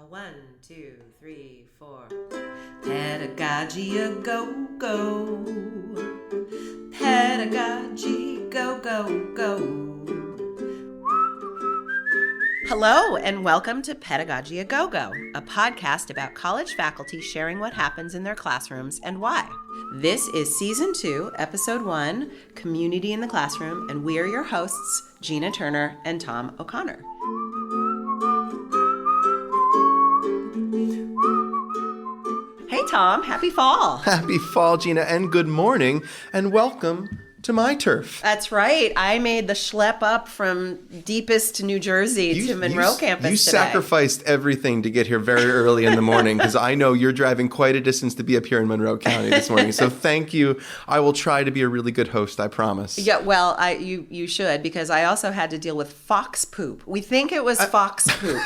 1, 2, 3, 4. Pedagogy a go-go. Pedagogy go-go-go. Hello, and welcome to Pedagogy a Go-Go, a podcast about college faculty sharing what happens in their classrooms and why. This is Season 2, Episode 1, Community in the Classroom, and we are your hosts, Gina Turner and Tom O'Connor. Hey, Tom. Happy fall. Happy fall, Gina, and good morning, and welcome to my turf. That's right. I made the schlep up from deepest New Jersey to Monroe campus You today. sacrificed everything to get here very early in the morning because I know you're driving quite a distance to be up here in Monroe County this morning. So thank you. I will try to be a really good host, I promise. Yeah, well, you should, because I also had to deal with fox poop. We think it was fox poop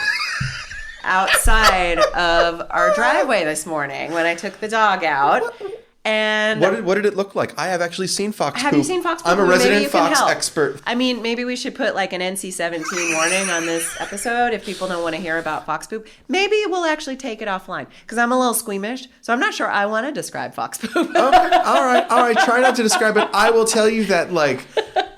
outside of our driveway this morning when I took the dog out. And what did it look like? I have actually seen fox poop. Have you seen fox poop? I'm a resident fox help. expert. I mean, maybe we should put like an NC-17 warning on this episode if people don't want to hear about fox poop. Maybe we'll actually take it offline because I'm a little squeamish, so I'm not sure I want to describe fox poop. Okay, all right. Try not to describe it. I will tell you that, like,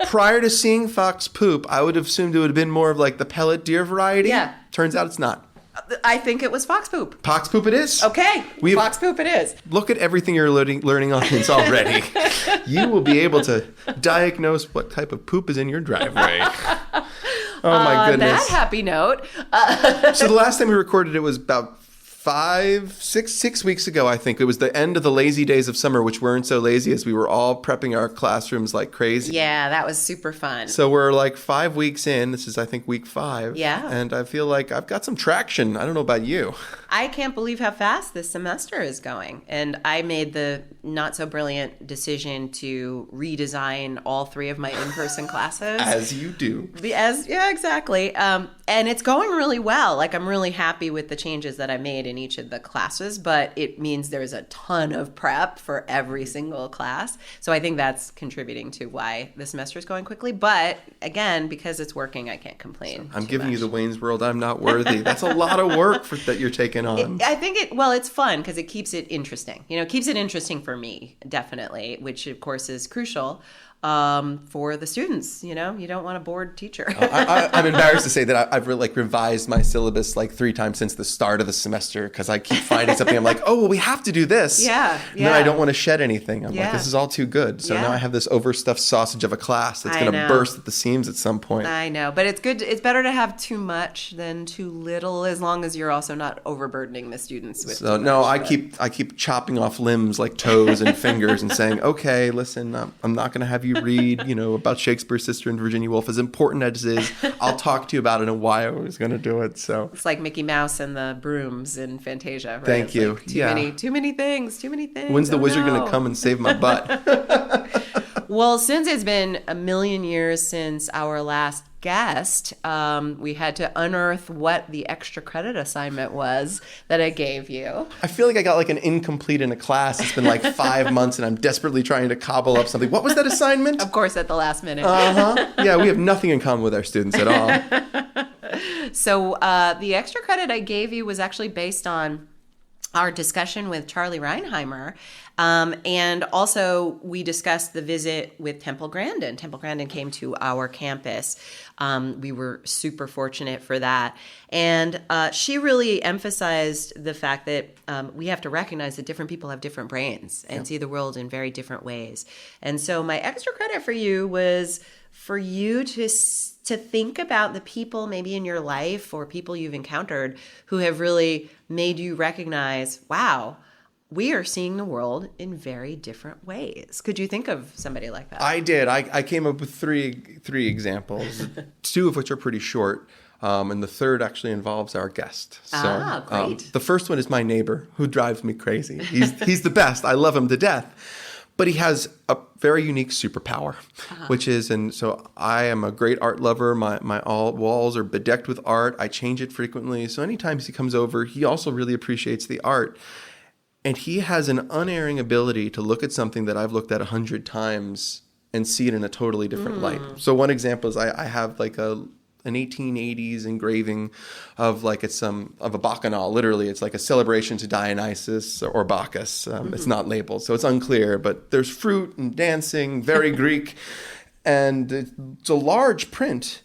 prior to seeing fox poop, I would have assumed it would have been more of like the pellet deer variety. Yeah. Turns out it's not. I think it was fox poop. Fox poop it is. Okay, fox poop it is. Look at everything you're learning on this already. You will be able to diagnose what type of poop is in your driveway. Oh my goodness. That happy note. So the last time we recorded it was about 6 weeks ago, I think. It was the end of the lazy days of summer, which weren't so lazy as we were all prepping our classrooms like crazy. Yeah, that was super fun. So we're like 5 weeks in. This is, I think, week 5. Yeah. And I feel like I've got some traction. I don't know about you. I can't believe how fast this semester is going. And I made the not so brilliant decision to redesign all 3 of my in-person classes. As you do. Yeah, exactly. And it's going really well. Like, I'm really happy with the changes that I made in each of the classes, but it means there's a ton of prep for every single class. So I think that's contributing to why the semester is going quickly. But again, because it's working, I can't complain. I'm giving you the Wayne's World. I'm not worthy. That's a lot of work that you're taking on. I think it's fun because it keeps it interesting. It keeps it interesting for me, definitely, which of course is crucial. For the students, you don't want a bored teacher. I'm embarrassed to say that I've revised my syllabus like 3 times since the start of the semester because I keep finding something. I'm like, oh, well, we have to do this. Yeah. And then I don't want to shed anything. I'm like, this is all too good. So now I have this overstuffed sausage of a class that's going to burst at the seams at some point. I know, but it's good. It's better to have too much than too little, as long as you're also not overburdening the students with. So no, I keep chopping off limbs like toes and fingers and saying, okay, listen, I'm not going to have you read, about Shakespeare's sister and Virginia Woolf, as important as it is. I'll talk to you about it and why I was going to do it. So it's like Mickey Mouse and the brooms in Fantasia. Right? Thank you. Like too many things. When's the wizard going to come and save my butt? Well, since it's been a million years since our last guest, we had to unearth what the extra credit assignment was that I gave you. I feel like I got like an incomplete in a class. It's been like 5 months and I'm desperately trying to cobble up something. What was that assignment? Of course, at the last minute. Yeah, we have nothing in common with our students at all. So the extra credit I gave you was actually based on our discussion with Charlie Reinheimer. And also we discussed the visit with Temple Grandin. Temple Grandin came to our campus. We were super fortunate for that. And she really emphasized the fact that we have to recognize that different people have different brains and see the world in very different ways. And so my extra credit for you was for you to think about the people maybe in your life or people you've encountered who have really made you recognize, wow, we are seeing the world in very different ways. Could you think of somebody like that? I did. I came up with three examples, 2 of which are pretty short. And the third actually involves our guest. So, great. The first one is my neighbor who drives me crazy. He's the best. I love him to death. But he has a very unique superpower, which is, and so I am a great art lover. My all walls are bedecked with art. I change it frequently. So anytime he comes over, he also really appreciates the art. And he has an unerring ability to look at something that I've looked at 100 times and see it in a totally different light. So one example is I have like a an 1880s engraving of like it's of a bacchanal. Literally, it's like a celebration to Dionysus or Bacchus. It's not labeled, so it's unclear. But there's fruit and dancing, very Greek, and it's a large print.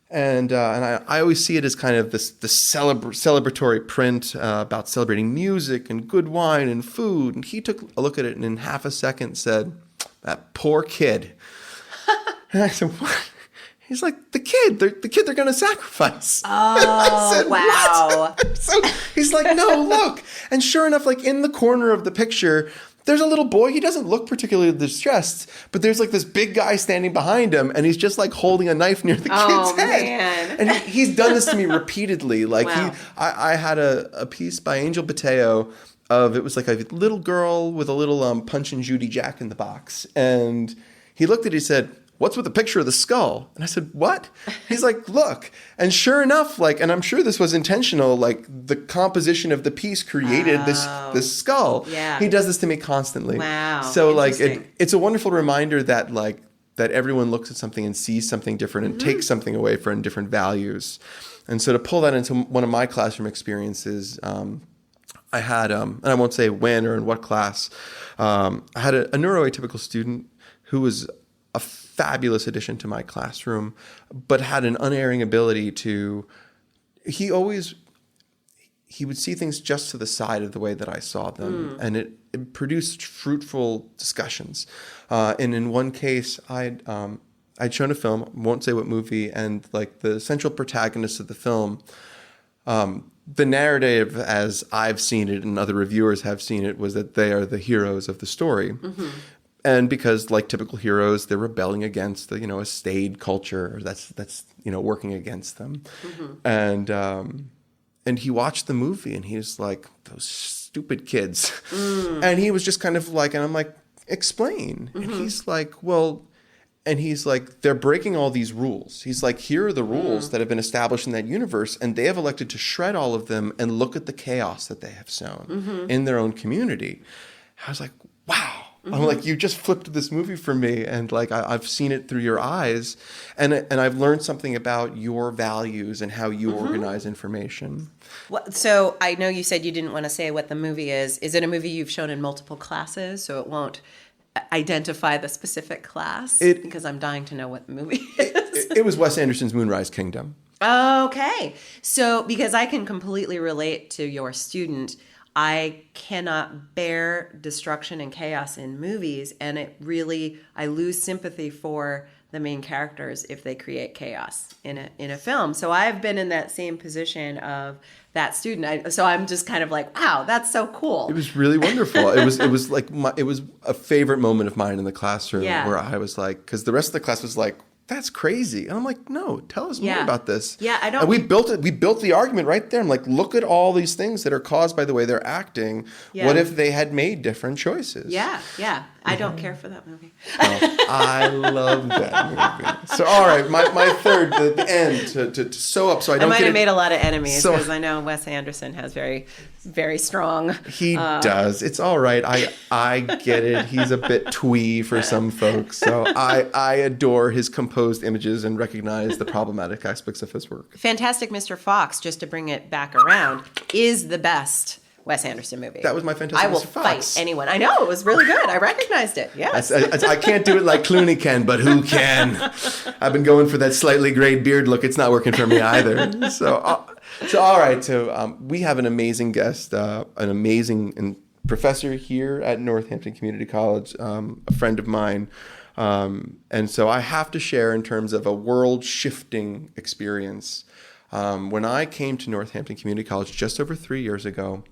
And I always see it as kind of this celebratory print about celebrating music and good wine and food. And he took a look at it and in half a second said, "That poor kid." And I said, "What?" He's like, the kid they're going to sacrifice. Oh, said, wow. So he's like, "No, look." And sure enough, like in the corner of the picture, there's a little boy. He doesn't look particularly distressed, but there's like this big guy standing behind him, and he's just like holding a knife near the kid's head. Man. And he's done this to me repeatedly. Like Wow. I had a piece by Angel Bateo of, it was like a little girl with a little Punch and Judy Jack in the Box, and he looked at it, he said, "What's with the picture of the skull?" And I said, "What?" He's like, "Look." And sure enough, like, and I'm sure this was intentional, like the composition of the piece created this skull. Yeah. He does this to me constantly. Wow. So like Interesting. it's a wonderful reminder that like that everyone looks at something and sees something different and takes something away from different values. And so to pull that into one of my classroom experiences, I had, and I won't say when or in what class, I had a neuroatypical student who was a fabulous addition to my classroom, but had an unerring ability to, he would see things just to the side of the way that I saw them. And it produced fruitful discussions. And in one case, I'd shown a film, won't say what movie, and like the central protagonist of the film, the narrative as I've seen it and other reviewers have seen it was that they are the heroes of the story. And because, like typical heroes, they're rebelling against the, a staid culture that's working against them. And he watched the movie and he was like, "Those stupid kids." And he was just kind of like, and I'm like, "Explain." And he's like, "Well," and he's like, "They're breaking all these rules." He's like, "Here are the rules that have been established in that universe, and they have elected to shred all of them and look at the chaos that they have sown in their own community." I was like, wow. I'm like, you just flipped this movie for me, and like I've seen it through your eyes, and I've learned something about your values and how you organize information. Well, so I know you said you didn't want to say what the movie is. Is it a movie you've shown in multiple classes, so it won't identify the specific class? Because I'm dying to know what the movie is. It was Wes Anderson's Moonrise Kingdom. Okay. So because I can completely relate to your student, I cannot bear destruction and chaos in movies, and I lose sympathy for the main characters if they create chaos in a film. So I've been in that same position of that student. So I'm just kind of like, wow, that's so cool. It was really wonderful. It was like it was a favorite moment of mine in the classroom where I was like, because the rest of the class was like, "That's crazy." And I'm like, "No, tell us more about this." Yeah, I don't. And we built the argument right there. I'm like, look at all these things that are caused by the way they're acting. Yeah. What if they had made different choices? Yeah. I don't care for that movie. I love that movie. So, all right, my third, the end, to sew up so I don't might get have made a lot of enemies So- because I know Wes Anderson has very, very strong. He does. It's all right. I get it. He's a bit twee for some folks. So I adore his composed images and recognize the problematic aspects of his work. Fantastic Mr. Fox, just to bring it back around, is the best Wes Anderson movie. That was my Fantastic I will Mr. Fox. fight anyone. I know, it was really good. I recognized it. Yes. I can't do it like Clooney can, but who can? I've been going for that slightly grayed beard look. It's not working for me either. So all right. So we have an amazing guest, an amazing professor here at Northampton Community College, a friend of mine. And so I have to share in terms of a world-shifting experience. When I came to Northampton Community College just over 3 years ago,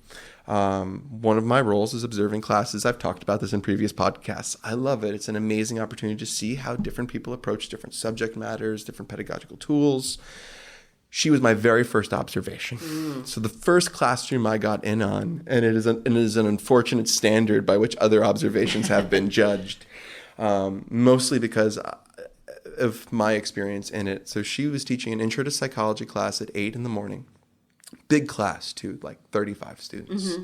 one of my roles is observing classes. I've talked about this in previous podcasts. I love it. It's an amazing opportunity to see how different people approach different subject matters, different pedagogical tools. She was my very first observation. So the first classroom I got in on, and it is an unfortunate standard by which other observations have been judged, mostly because of my experience in it. So she was teaching an intro to psychology class at 8 in the morning. Big class too, like 35 students.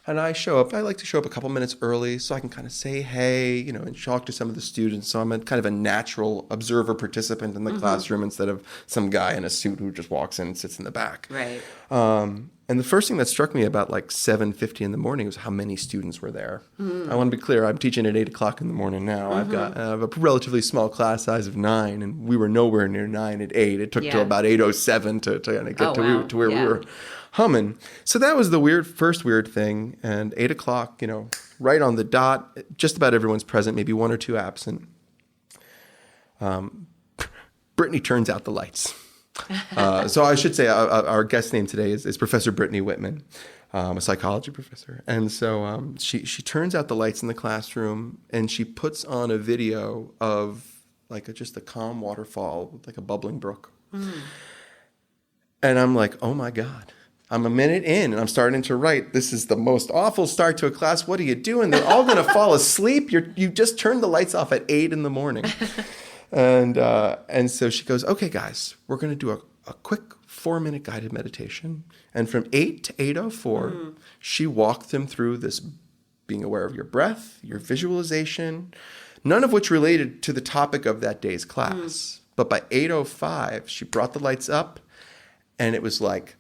And And I show up. I like to show up a couple minutes early so I can kind of say hey, and talk to some of the students. So I'm a kind of a natural observer participant in the classroom instead of some guy in a suit who just walks in and sits in the back. Right. And the first thing that struck me about like 7:50 in the morning was how many students were there. I want to be clear. I'm teaching at 8 o'clock in the morning now. I have a relatively small class size of 9, and we were nowhere near 9 at 8. It took till about 8:07 to kind of get to where we were humming. So that was the first weird thing. And 8 o'clock, right on the dot, just about everyone's present, maybe one or two absent. Brittney turns out the lights. So I should say our guest name today is Professor Brittney Whitman, a psychology professor. And so she turns out the lights in the classroom, and she puts on a video of just a calm waterfall with like a bubbling brook. And I'm like, oh my God. I'm a minute in and I'm starting to write. This is the most awful start to a class. What are you doing? They're all going to fall asleep. You just turned the lights off at 8 in the morning. And so she goes, okay, guys, we're going to do a quick 4-minute guided meditation. And from 8 to 8:04, she walked them through this being aware of your breath, your visualization, none of which related to the topic of that day's class. But by 8:05, she brought the lights up, and it was like,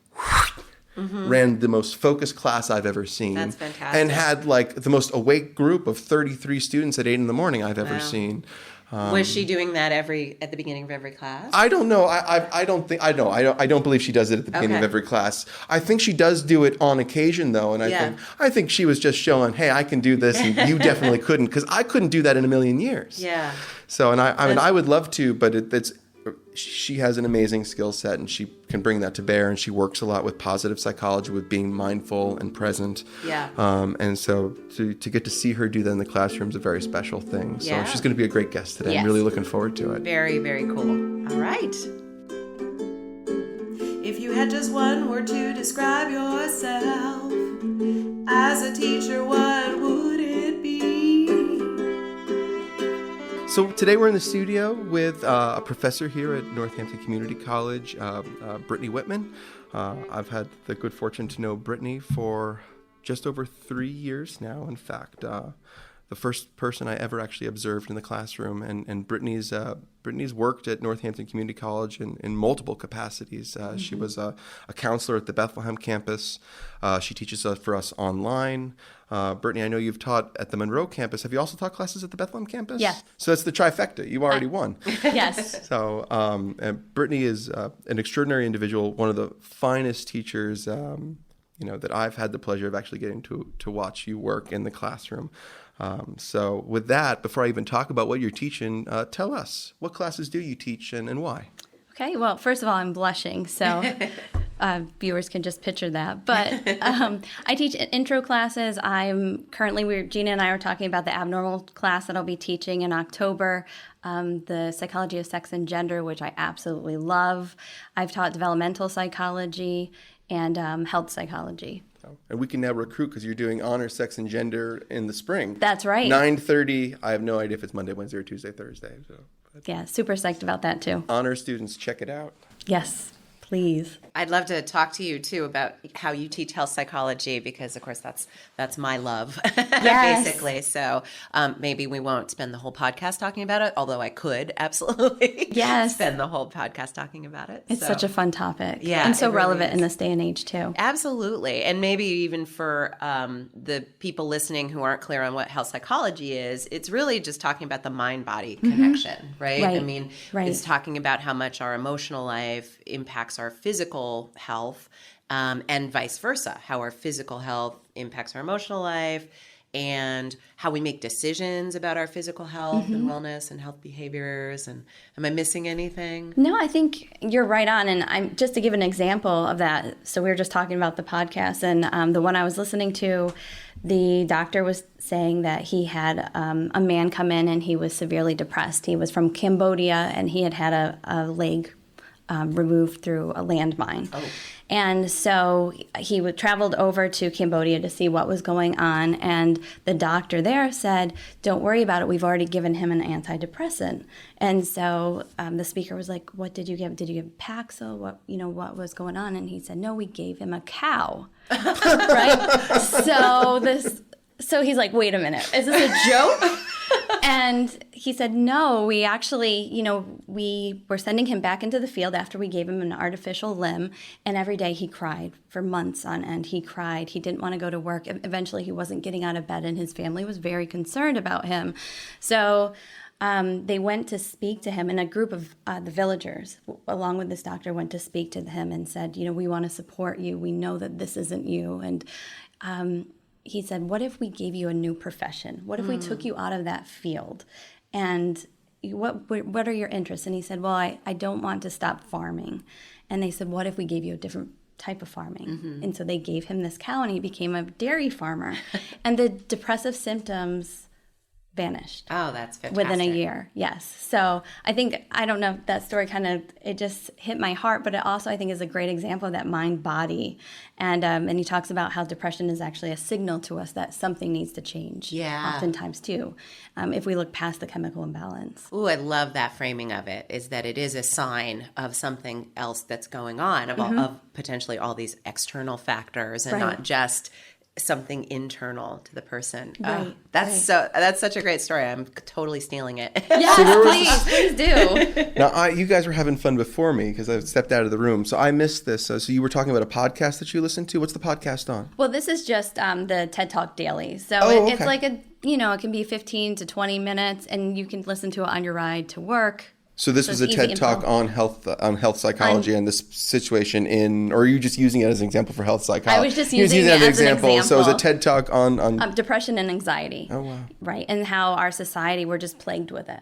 ran the most focused class I've ever seen. That's fantastic. And had the most awake group of 33 students at 8 in the morning I've ever seen. Was she doing that at the beginning of every class? I don't know. I don't believe she does it at the beginning of every class. I think she does do it on occasion though, and I think she was just showing, hey, I can do this, and you definitely couldn't, because I couldn't do that in a million years. Yeah. So, and I would love to, but she has an amazing skill set, and she can bring that to bear, and she works a lot with positive psychology, with being mindful and present. Yeah. And so to get to see her do that in the classroom is a very special thing. So she's going to be a great guest today. Yes. I'm really looking forward to it. Very, very cool. All right. If you had just one word to describe yourself as a teacher, what would it be? So today we're in the studio with a professor here at Northampton Community College, Brittney Whitman. I've had the good fortune to know Brittney for just over 3 years now. In fact, the first person I ever actually observed in the classroom, and Brittney's worked at Northampton Community College in multiple capacities. She was a counselor at the Bethlehem campus. She teaches for us online. Brittney, I know you've taught at the Monroe campus. Have you also taught classes at the Bethlehem campus? Yes. So that's the trifecta. You already won. Yes. So and Brittney is an extraordinary individual, one of the finest teachers that I've had the pleasure of actually getting to watch you work in the classroom. So with that, before I even talk about what you're teaching, tell us, what classes do you teach and why? Okay, well, first of all, I'm blushing, so viewers can just picture that. But I teach intro classes. Gina and I are talking about the abnormal class that I'll be teaching in October, the psychology of sex and gender, which I absolutely love. I've taught developmental psychology and health psychology. And we can now recruit because you're doing honor, sex, and gender in the spring. That's right. 9:30. I have no idea if it's Monday, Wednesday, or Tuesday, Thursday. Yeah, super psyched about that too. Honor students, check it out. Yes, please. I'd love to talk to you too about how you teach health psychology, because of course that's my love, Yes. basically. So maybe we won't spend the whole podcast talking about it, although I could absolutely spend the whole podcast talking about it. It's such a fun topic. Yeah, and so it really relevant is. in this day and age too. Absolutely. And maybe even for the people listening who aren't clear on what health psychology is, it's really just talking about the mind-body connection, right? Right. I mean, it's talking about how much our emotional life impacts our physical health, and vice versa, how our physical health impacts our emotional life, and how we make decisions about our physical health and wellness and health behaviors. And am I missing anything? No, I think you're right on. And I'm just to give an example of that. So we were just talking about the podcast, and the one I was listening to, the doctor was saying that he had a man come in and he was severely depressed. He was from Cambodia, and he had a leg removed through a landmine. Oh. And so he traveled over to Cambodia to see what was going on, and the doctor there said, don't worry about it, we've already given him an antidepressant. And so the speaker was like, what did you give? Did you give Paxil? What was going on? And he said, no, we gave him a cow. right? So he's like, wait a minute, is this a joke? And he said, no, we actually, we were sending him back into the field after we gave him an artificial limb. And every day he cried for months on end. He cried. He didn't want to go to work. Eventually he wasn't getting out of bed, and his family was very concerned about him. So they went to speak to him, and a group of the villagers, along with this doctor, went to speak to him and said, we want to support you. We know that this isn't you. And he said, what if we gave you a new profession? What if we took you out of that field? And what are your interests? And he said, well, I don't want to stop farming. And they said, what if we gave you a different type of farming? Mm-hmm. And so they gave him this cow, and he became a dairy farmer. And the depressive symptoms vanished. Oh, that's fantastic. Within a year, yes. So I don't know, that story it just hit my heart, but it also, I think, is a great example of that mind-body. And he talks about how depression is actually a signal to us that something needs to change. Yeah. Oftentimes, too, if we look past the chemical imbalance. Ooh, I love that framing of it, is that it is a sign of something else that's going on, of potentially all these external factors, and not just something internal to the person. Right, that's such a great story. I'm totally stealing it. Yes, please do. Now, you guys were having fun before me because I stepped out of the room, so I missed this. So you were talking about a podcast that you listened to. What's the podcast on? Well, this is just the TED Talk Daily. So it's like it can be 15 to 20 minutes, and you can listen to it on your ride to work. So this was a TED Talk on health psychology and this situation or are you just using it as an example for health psychology? I was just using it as an example. So it was a TED Talk on depression and anxiety. Oh, wow. Right, and how our society, we're just plagued with it.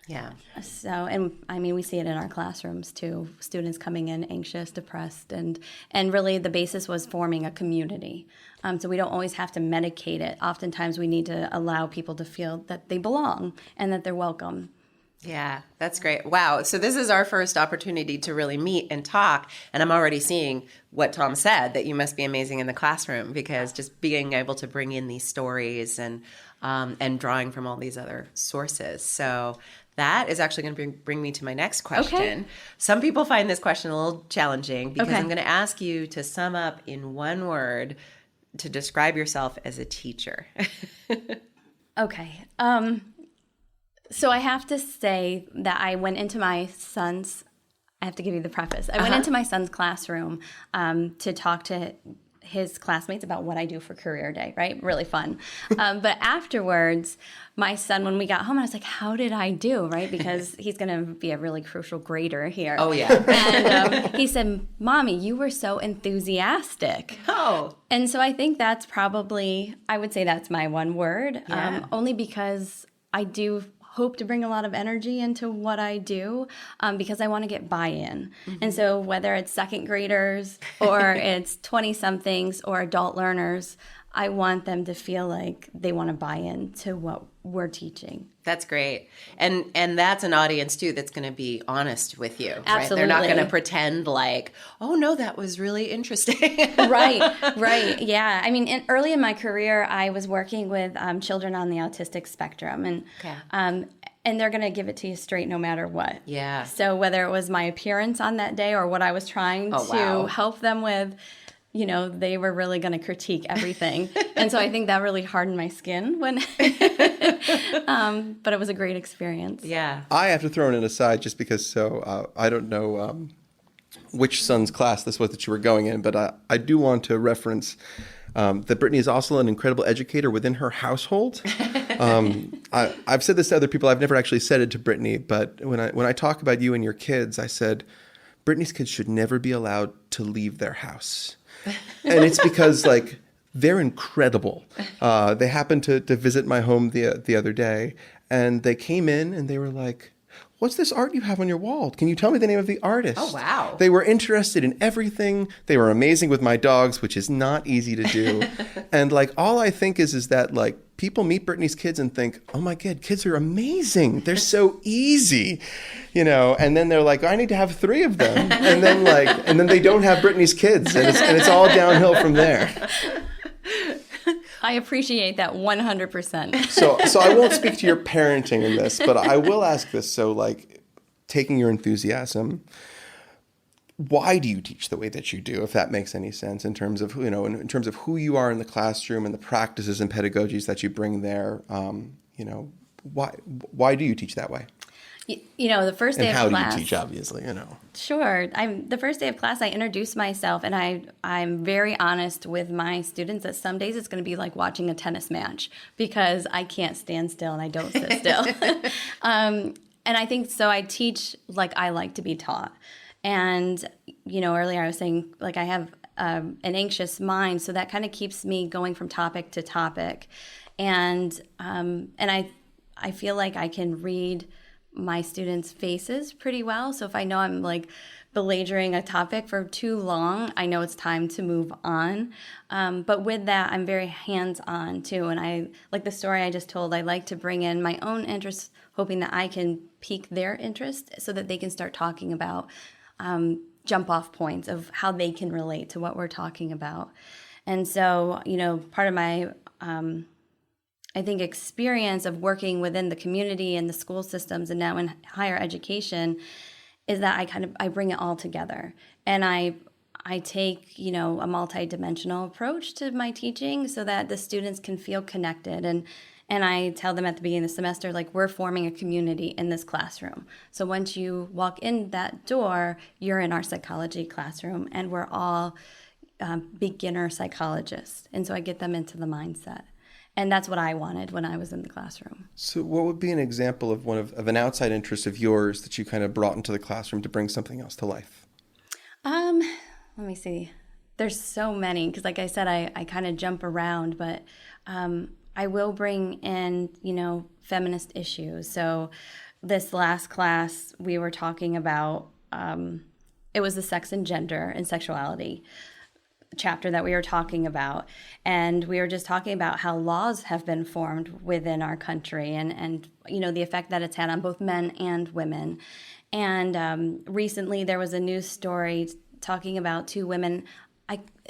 Yeah. So, and I mean, we see it in our classrooms too. Students coming in anxious, depressed, and really the basis was forming a community. So we don't always have to medicate it. Oftentimes we need to allow people to feel that they belong and that they're welcome. Yeah, that's great. Wow. So this is our first opportunity to really meet and talk. And I'm already seeing what Tom said, that you must be amazing in the classroom, because just being able to bring in these stories and drawing from all these other sources. So that is actually going to bring me to my next question. Okay. Some people find this question a little challenging because I'm going to ask you to sum up in one word to describe yourself as a teacher. Okay. So I have to say that I went into my son's, I have to give you the preface. I went into my son's classroom to talk to his classmates about what I do for career day, right? Really fun. But afterwards, my son, when we got home, I was like, how did I do, right? Because he's going to be a really crucial grader here. Oh, yeah. And he said, Mommy, you were so enthusiastic. Oh. And so I think that's probably, I would say that's my one word, only because I do hope to bring a lot of energy into what I do because I want to get buy-in. Mm-hmm. And so whether it's second graders or it's 20-somethings or adult learners, I want them to feel like they want to buy into what we're teaching. That's great. And that's an audience, too, that's going to be honest with you. Absolutely. Right? They're not going to pretend like, oh, no, that was really interesting. Right. Yeah. I mean, early in my career, I was working with children on the autistic spectrum. And they're going to give it to you straight no matter what. Yeah. So whether it was my appearance on that day or what I was trying to help them with, they were really going to critique everything. And so I think that really hardened my skin but it was a great experience. Yeah. I have to throw in an aside just because I don't know which son's class this was that you were going in, but I do want to reference that Brittney is also an incredible educator within her household. I've said this to other people. I've never actually said it to Brittney, but when I talk about you and your kids, I said, Brittney's kids should never be allowed to leave their house. And it's because, they're incredible. They happened to visit my home the other day, and they came in and they were like, what's this art you have on your wall? Can you tell me the name of the artist? Oh, wow. They were interested in everything. They were amazing with my dogs, which is not easy to do. And all I think is that people meet Brittney's kids and think, oh my God, kids are amazing. They're so easy, and then they're like, I need to have 3 of them. And then they don't have Brittney's kids, and it's all downhill from there. I appreciate that 100%. So I won't speak to your parenting in this, but I will ask this. So taking your enthusiasm, why do you teach the way that you do, if that makes any sense, in terms of, in terms of who you are in the classroom and the practices and pedagogies that you bring there? Why do you teach that way? The first day And of how class. do you teach, obviously, Sure. The first day of class, I introduce myself, and I'm very honest with my students that some days it's going to be like watching a tennis match because I can't stand still and I don't sit still. And I think so I teach like I like to be taught. And, earlier I was saying, like, I have an anxious mind, so that kind of keeps me going from topic to topic. And I feel like I can read my students' faces pretty well. So if I know I'm like belaboring a topic for too long, I know it's time to move on. But with that, I'm very hands-on too. And I like the story I just told, I like to bring in my own interests, hoping that I can pique their interest so that they can start talking about jump off points of how they can relate to what we're talking about. And so, part of my I think experience of working within the community and the school systems and now in higher education is that I bring it all together. And I take, a multidimensional approach to my teaching so that the students can feel connected. And I tell them at the beginning of the semester, like, we're forming a community in this classroom. So once you walk in that door, you're in our psychology classroom, and we're all beginner psychologists. And so I get them into the mindset. And that's what I wanted when I was in the classroom. So what would be an example of of an outside interest of yours that you kind of brought into the classroom to bring something else to life? Let me see. There's so many, because like I said, I kind of jump around, but I will bring in, feminist issues. So this last class, we were talking about, it was the sex and gender and sexuality chapter that we were talking about, and we were just talking about how laws have been formed within our country and the effect that it's had on both men and women. And recently there was a news story talking about two women.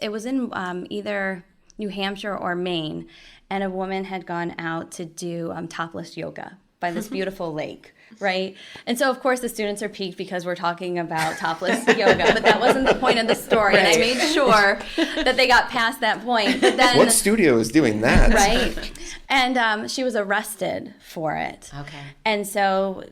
It was in either New Hampshire or Maine, and a woman had gone out to do topless yoga by this beautiful lake, right? And so, of course, the students are piqued because we're talking about topless yoga, but that wasn't the point of the story, right. And I made sure that they got past that point. But then, what studio is doing that? Right? And she was arrested for it. Okay. And so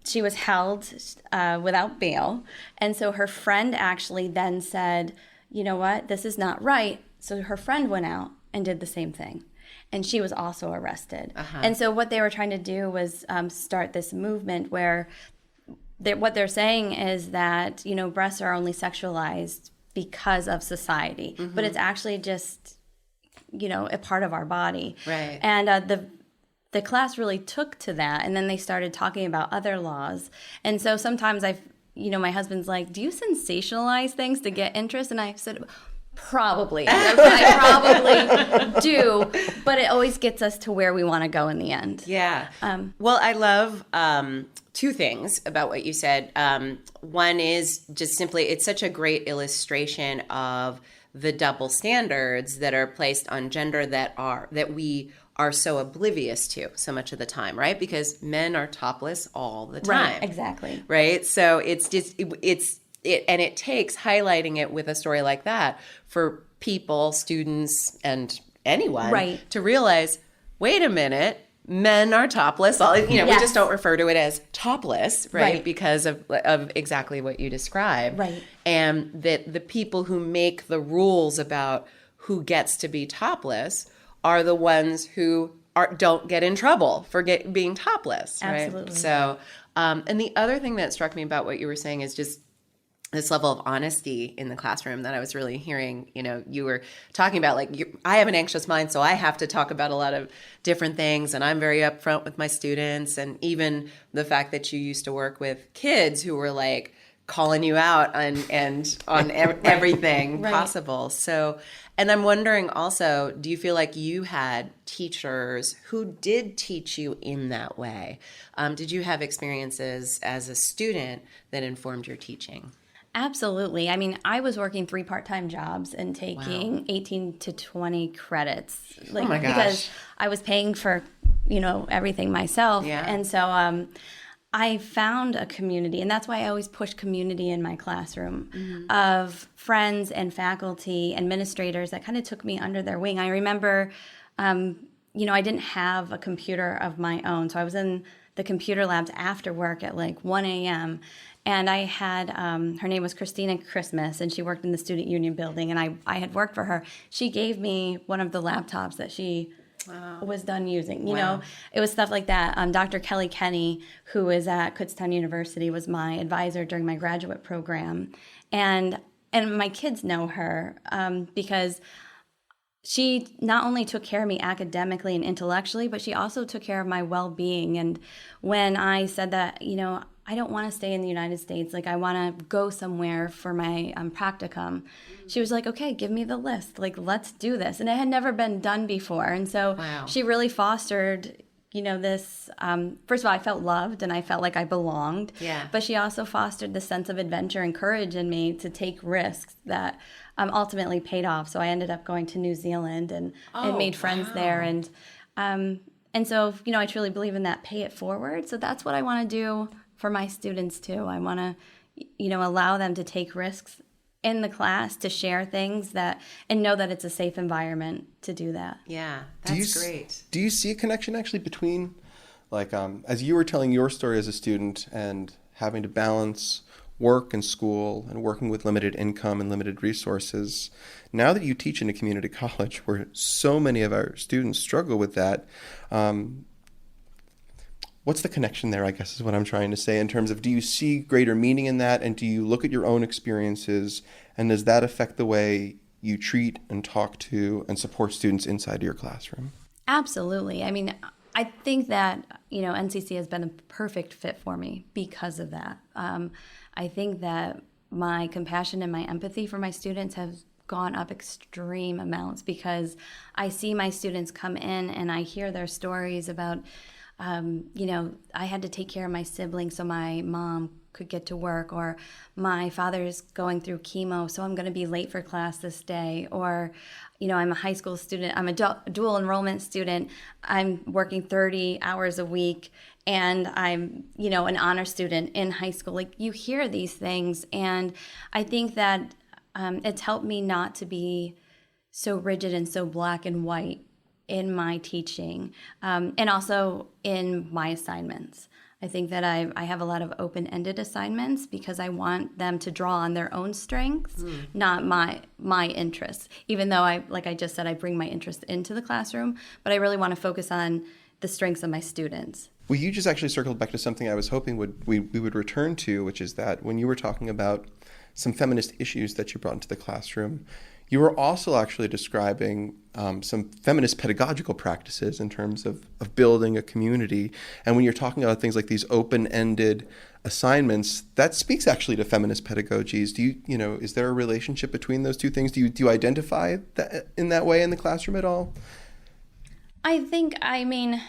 she was held without bail. And so her friend actually then said, you know what, this is not right. So her friend went out and did the same thing. And she was also arrested. Uh-huh. And so what they were trying to do was start this movement where what they're saying is that, breasts are only sexualized because of society. Mm-hmm. But it's actually just, a part of our body. Right. And the class really took to that. And then they started talking about other laws. And so sometimes my husband's like, do you sensationalize things to get interest? And I said, probably. I probably do, but it always gets us to where we want to go in the end. Yeah. Well, I love two things about what you said. One is just simply, it's such a great illustration of the double standards that are placed on gender that we are so oblivious to so much of the time, right? Because men are topless all the time. Right, exactly. Right? So it's just, and it takes highlighting it with a story like that for people, students, and anyone right. to realize, wait a minute, men are topless. We just don't refer to it as topless, right? Because of exactly what you described. Right. And that the people who make the rules about who gets to be topless are the ones who don't get in trouble for being topless. Absolutely. Right? So, and the other thing that struck me about what you were saying is just this level of honesty in the classroom that I was really hearing. You were talking about, like, I have an anxious mind, so I have to talk about a lot of different things, and I'm very upfront with my students, and even the fact that you used to work with kids who were like calling you out and on everything right. possible. So, and I'm wondering also, do you feel like you had teachers who did teach you in that way? Did you have experiences as a student that informed your teaching? Absolutely. I mean, I was working 3 part-time jobs and taking 18 to 20 credits. Oh my gosh. Because I was paying for, everything myself. Yeah. And so I found a community, and that's why I always push community in my classroom of friends and faculty, administrators that kind of took me under their wing. I remember, I didn't have a computer of my own, so I was in the computer labs after work at like 1 a.m., and I had, her name was Christina Christmas, and she worked in the Student Union building, and I had worked for her. She gave me one of the laptops that she was done using. You know, it was stuff like that. Dr. Kelly Kenny, who is at Kutztown University, was my advisor during my graduate program. And my kids know her because she not only took care of me academically and intellectually, but she also took care of my well-being. And when I said that, I don't want to stay in the United States. Like, I want to go somewhere for my practicum. She was like, okay, give me the list. Like, let's do this. And it had never been done before. And so she really fostered, this, first of all, I felt loved and I felt like I belonged. Yeah. But she also fostered the sense of adventure and courage in me to take risks that ultimately paid off. So I ended up going to New Zealand and made friends there. And so, I truly believe in that pay it forward. So that's what I want to do for my students too. I want to, allow them to take risks in the class, to share things and know that it's a safe environment to do that. Yeah, that's great. Do you see a connection actually between, like, as you were telling your story as a student and having to balance work and school and working with limited income and limited resources, now that you teach in a community college where so many of our students struggle with that, what's the connection there, I guess, is what I'm trying to say, in terms of, do you see greater meaning in that, and do you look at your own experiences, and does that affect the way you treat and talk to and support students inside your classroom? Absolutely. I mean, I think that, NCC has been a perfect fit for me because of that. I think that my compassion and my empathy for my students has gone up extreme amounts because I see my students come in and I hear their stories about I had to take care of my siblings so my mom could get to work, or my father's going through chemo, so I'm going to be late for class this day, or, I'm a high school student, I'm a dual enrollment student, I'm working 30 hours a week, and I'm, an honor student in high school. Like, you hear these things, and I think that it's helped me not to be so rigid and so black and white in my teaching, and also in my assignments. I think that I have a lot of open-ended assignments because I want them to draw on their own strengths, not my interests. Even though like I just said, I bring my interest into the classroom, but I really want to focus on the strengths of my students. Well, you just actually circled back to something I was hoping we would return to, which is that when you were talking about some feminist issues that you brought into the classroom, you were also actually describing some feminist pedagogical practices in terms of building a community. And when you're talking about things like these open-ended assignments, that speaks actually to feminist pedagogies. Do you, is there a relationship between those two things? Do you identify that in that way in the classroom at all? I mean,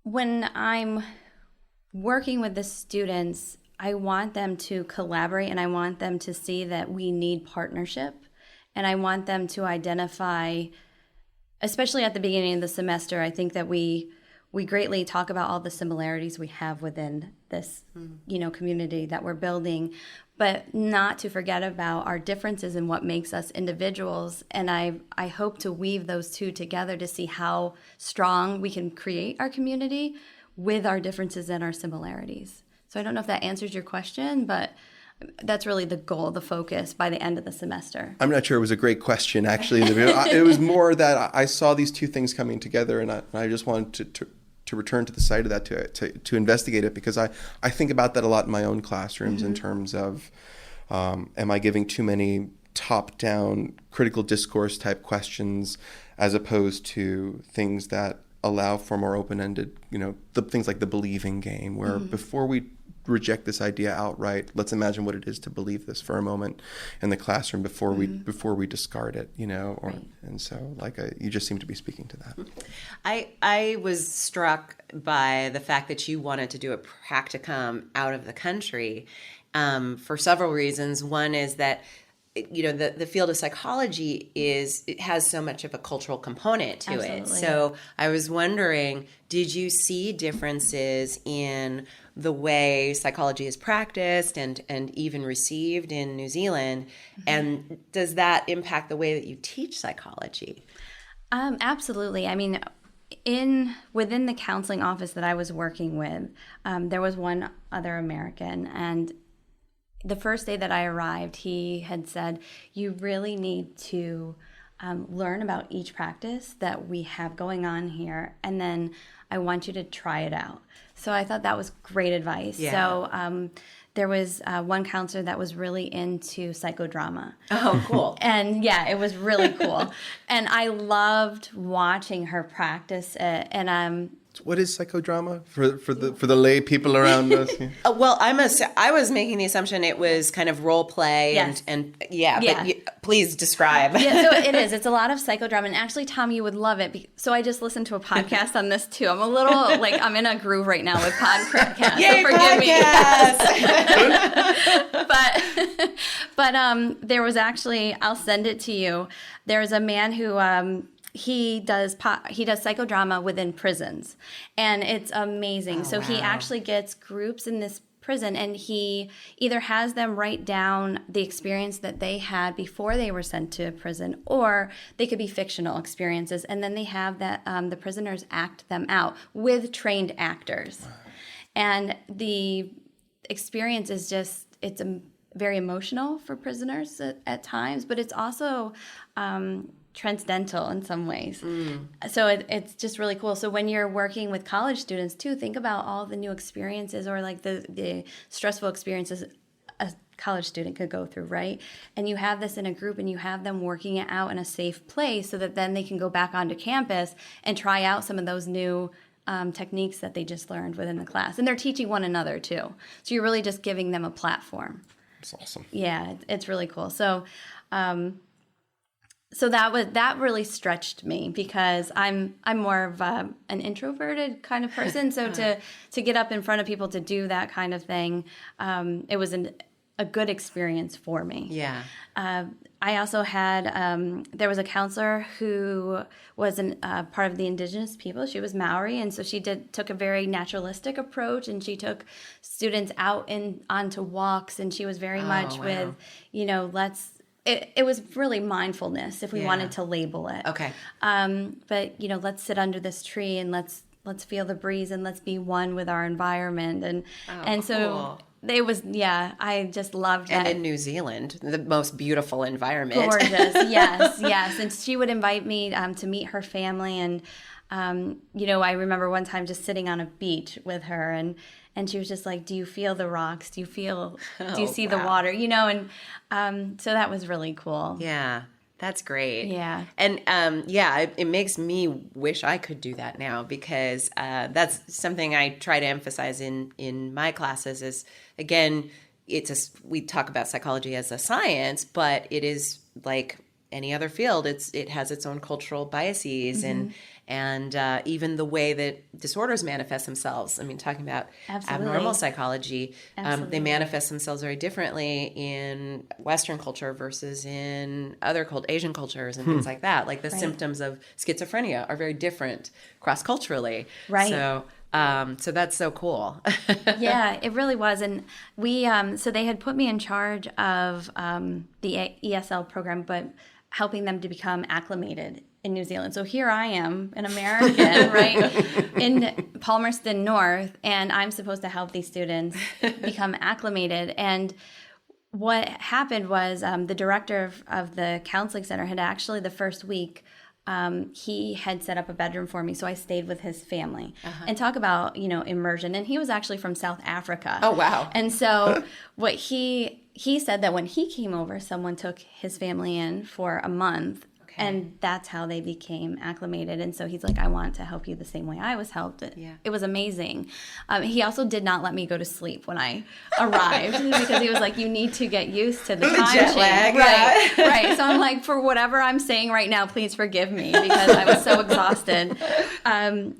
when I'm working with the students, I want them to collaborate and I want them to see that we need partnership. And I want them to identify, especially at the beginning of the semester, I think that we greatly talk about all the similarities we have within this, community that we're building, but not to forget about our differences and what makes us individuals. And I hope to weave those two together to see how strong we can create our community with our differences and our similarities. So I don't know if that answers your question, but that's really the goal, the focus by the end of the semester. I'm not sure it was a great question, actually. It was more that I saw these two things coming together, and I just wanted to return to the site of that to investigate it, because I think about that a lot in my own classrooms in terms of, am I giving too many top-down critical discourse type questions as opposed to things that allow for more open-ended, the things like the believing game, where before we reject this idea outright, let's imagine what it is to believe this for a moment in the classroom before we discard it, and so you just seem to be speaking to that. I was struck by the fact that you wanted to do a practicum out of the country for several reasons. One is that the field of psychology it has so much of a cultural component to it. Absolutely. So I was wondering, did you see differences in the way psychology is practiced and even received in New Zealand? And does that impact the way that you teach psychology? Absolutely. I mean, within the counseling office that I was working with, there was one other American, and the first day that I arrived, he had said, you really need to learn about each practice that we have going on here, and then I want you to try it out. So I thought that was great advice. Yeah. So there was one counselor that was really into psychodrama. Oh, cool. And yeah, it was really cool. And I loved watching her practice it. And What is psychodrama for the lay people around us? Well, I was making the assumption it was kind of role play. Yes. Yeah. But please describe. yeah, so it is. It's a lot of psychodrama. And actually, Tom, you would love it. So I just listened to a podcast on this too. I'm a little I'm in a groove right now with podcasts. Yay, so forgive podcast. me. but there was actually, I'll send it to you. There's a man who he does psychodrama within prisons, and it's amazing. So he actually gets groups in this prison, and he either has them write down the experience that they had before they were sent to prison, or they could be fictional experiences, and then they have that the prisoners act them out with trained actors. And the experience is it's very emotional for prisoners at times, but it's also transcendental in some ways. So it's just really cool. So when you're working with college students too, think about all the new experiences or like the stressful experiences a college student could go through, right? And you have this in a group and you have them working it out in a safe place so that then they can go back onto campus and try out some of those new techniques that they just learned within the class. And they're teaching one another too. So you're really just giving them a platform. That's awesome. Yeah, it's really cool. So so that really stretched me because I'm more of an introverted kind of person. So to get up in front of people to do that kind of thing, it was a good experience for me. Yeah. I also had there was a counselor who was part of the indigenous people. She was Maori, and so she took a very naturalistic approach, and she took students out onto walks, and she was very much with It was really mindfulness, if we wanted to label it. Okay. But let's sit under this tree and let's feel the breeze and let's be one with our environment and so cool. it was I just loved that. And in New Zealand, the most beautiful environment. Gorgeous, yes. And she would invite me to meet her family, and I remember one time just sitting on a beach with her, and she was just like, "Do you feel the rocks? Do you see the water?" And so that was really cool. Yeah, that's great. Yeah. And it makes me wish I could do that now, because that's something I try to emphasize in my classes is, again, we talk about psychology as a science, but it is like any other field. It has its own cultural biases and even the way that disorders manifest themselves. I mean, talking about Absolutely. abnormal psychology, they manifest themselves very differently in Western culture versus in other Asian cultures and things like that. Like the symptoms of schizophrenia are very different cross-culturally. Right. So that's so cool. Yeah, it really was. And we, so they had put me in charge of the ESL program, but helping them to become acclimated in New Zealand. So here I am, an American, right, in Palmerston North, and I'm supposed to help these students become acclimated. And what happened was the director of the counseling center had actually the first week, he had set up a bedroom for me, so I stayed with his family. And talk about, immersion. And he was actually from South Africa. Oh, wow. And so what he said that when he came over, someone took his family in for a month. And that's how they became acclimated. And so he's like, I want to help you the same way I was helped. It was amazing. He also did not let me go to sleep when I arrived because he was like, you need to get used to the time jet lag. change. Right. So I'm like, for whatever I'm saying right now, please forgive me because I was so exhausted.